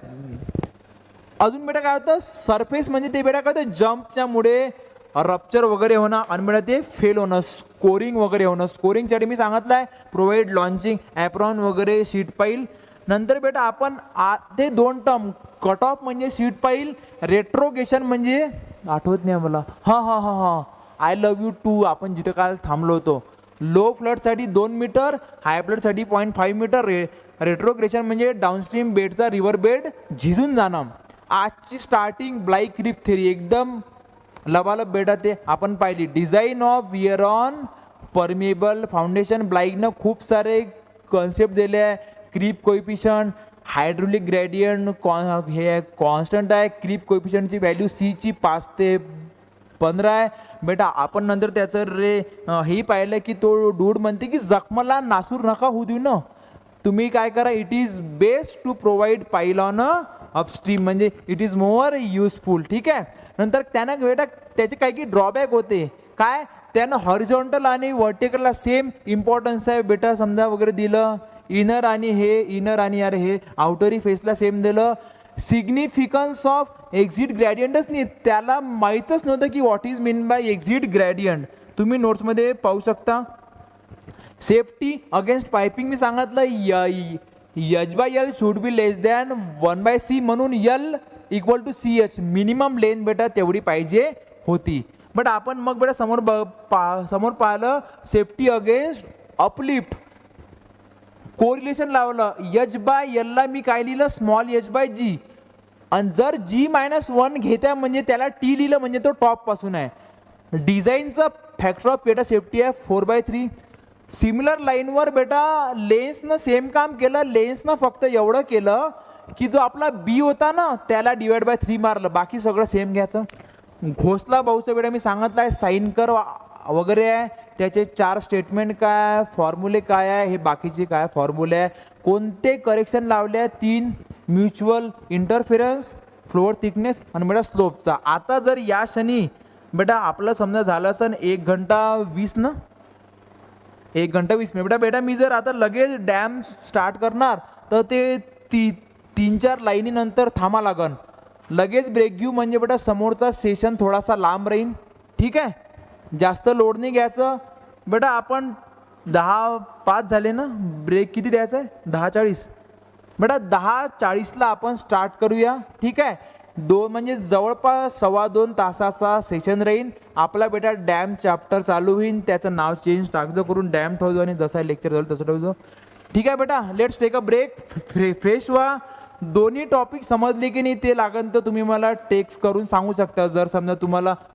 अजून बेटा काय होतं, सरफेस म्हणजे ते बेटा काय होतं जम्पच्या मुळे रप्चर वगैरे होणं, आणि बेटा ते फेल होणं, स्कोरिंग वगैरे होणं. स्कोरिंगसाठी मी सांगितलं आहे प्रोव्हाइड लॉन्चिंग ॲप्रॉन वगैरे, शीट पाईल. नंतर बेटा आपण ते दोन टर्म, कट ऑफ म्हणजे शीट पाईल, रेट्रोगेशन म्हणजे आठवत नाही मला, हां आय लव्ह यू टू आपण जिथं काल थांबलो होतो. लो फ्लडसाठी 2 मीटर, हाय फ्लडसाठी 0.5 मीटर. रेट्रोग्रेशन म्हणजे डाऊनस्ट्रीम बेडचा रिव्हर बेड झिजून जाणं. आजची स्टार्टिंग ब्लाइक रीफ थेरी एकदम लबालब बेटा ते आपण पाहिली. Design of weir on permeable foundation. ब्लाइकनं खूप सारे कॉन्सेप्ट दिले आहे. क्रीप कोइफिशियंट, हायड्रोलिक ग्रेडियंट, हे कॉन्स्टंट आहे. क्रीप कोइफिशियंटची व्हॅल्यू सीची 5 ते 15 आहे बेटा. आपण नंतर त्याचं हे पाहिलं की तो डूड म्हणते की जखमाला नासूर नका होऊ देऊ ना. तुम्ही काय करा, it is best to provide pylon upstream, म्हणजे इट इज मोर युजफुल. ठीक आहे. नंतर त्यानं बेटा त्याचे काही ड्रॉबॅक होते. काय, त्यानं हॉरिझॉन्टल आणि व्हर्टिकलला सेम इम्पॉर्टन्स आहे बेटा. समजा वगैरे दिलं इनर आणि यार हे आउटरी फेसला सेम दिलं. सिग्निफिकन्स ऑफ एक्झिट ग्रॅडियंटच नाही, त्याला माहीतच नव्हतं की what is mean by exit gradient. तुम्ही नोट्समध्ये पाहू शकता. सेफ्टी अगेन्स्ट पायपिंग मी सांगितलं, H by L should be less than 1/c, म्हणून L equal to CH. Minimum length बेटा तेवढी पाहिजे होती. बट आपण मग बेटा समोर पाहिलं सेफ्टी अगेन्स्ट अपलिफ्ट. कोरिलेशन लावलं. एच बाय एलला मी काय लिहिलं, स्मॉल एच बाय जी. आणि जर G-1 घेत्या म्हणजे त्याला T लिहिलं म्हणजे तो टॉप पासून आहे. डिझाईनचा फॅक्टर ऑफ बेटा सेफ्टी आहे 4/3. सिमिलर लाईनवर बेटा लेन्सनं सेम काम केलं. लेन्सनं फक्त एवढं केलं की जो आपला बी होता ना त्याला डिवाइड/3 मारलं, बाकी सगळं सेम घ्यायचं. घोसला भाऊचं बेटा मी सांगितलं आहे साइन कर वगैरे आहे. त्याचे 4 स्टेटमेंट काय, फॉर्म्युले काय आहे, हे बाकीचे काय फॉर्म्युले आहे. कोणते करेक्शन लावले आहे, 3 म्युच्युअल इंटरफेरन्स, फ्लोअर थिकनेस आणि बेटा स्लोपचा. आता जर या क्षणी बेटा आपलं समजा झालं असं 1 घंटा 20 ना, 1 घंटा 20 मिनिट बेटा मी जर आता लगेच डॅम स्टार्ट करणार तर ते 3-4 लाईनी नंतर थांबा लागन. लगेच ब्रेक घेऊ म्हणजे बेटा समोरचा सेशन थोडासा लांब राहील. ठीक आहे. जास्त लोड नाही घ्यायचं बेटा. आपण 10:05 झाले ना, ब्रेक किती द्यायचा आहे, 10:40 बेटा. 10:40ला आपण स्टार्ट करूया. ठीक आहे. म्हणजे जवळपास 2.25 तासाचा सेशन राहील आपला बेटा. डॅम चॅप्टर चालू होईल, त्याचं नाव चेंज टाकजो करून डॅम ठेवतो आणि जसा लेक्चर झालं तसं ठेवतो. ठीक आहे बेटा. Let's take a break, fresh व्हा. दोन्ही टॉपिक समजले की नाही ते लागन तर तुम्ही मला टेक्स्ट करून सांगू शकता. जर समजा तुम्हाला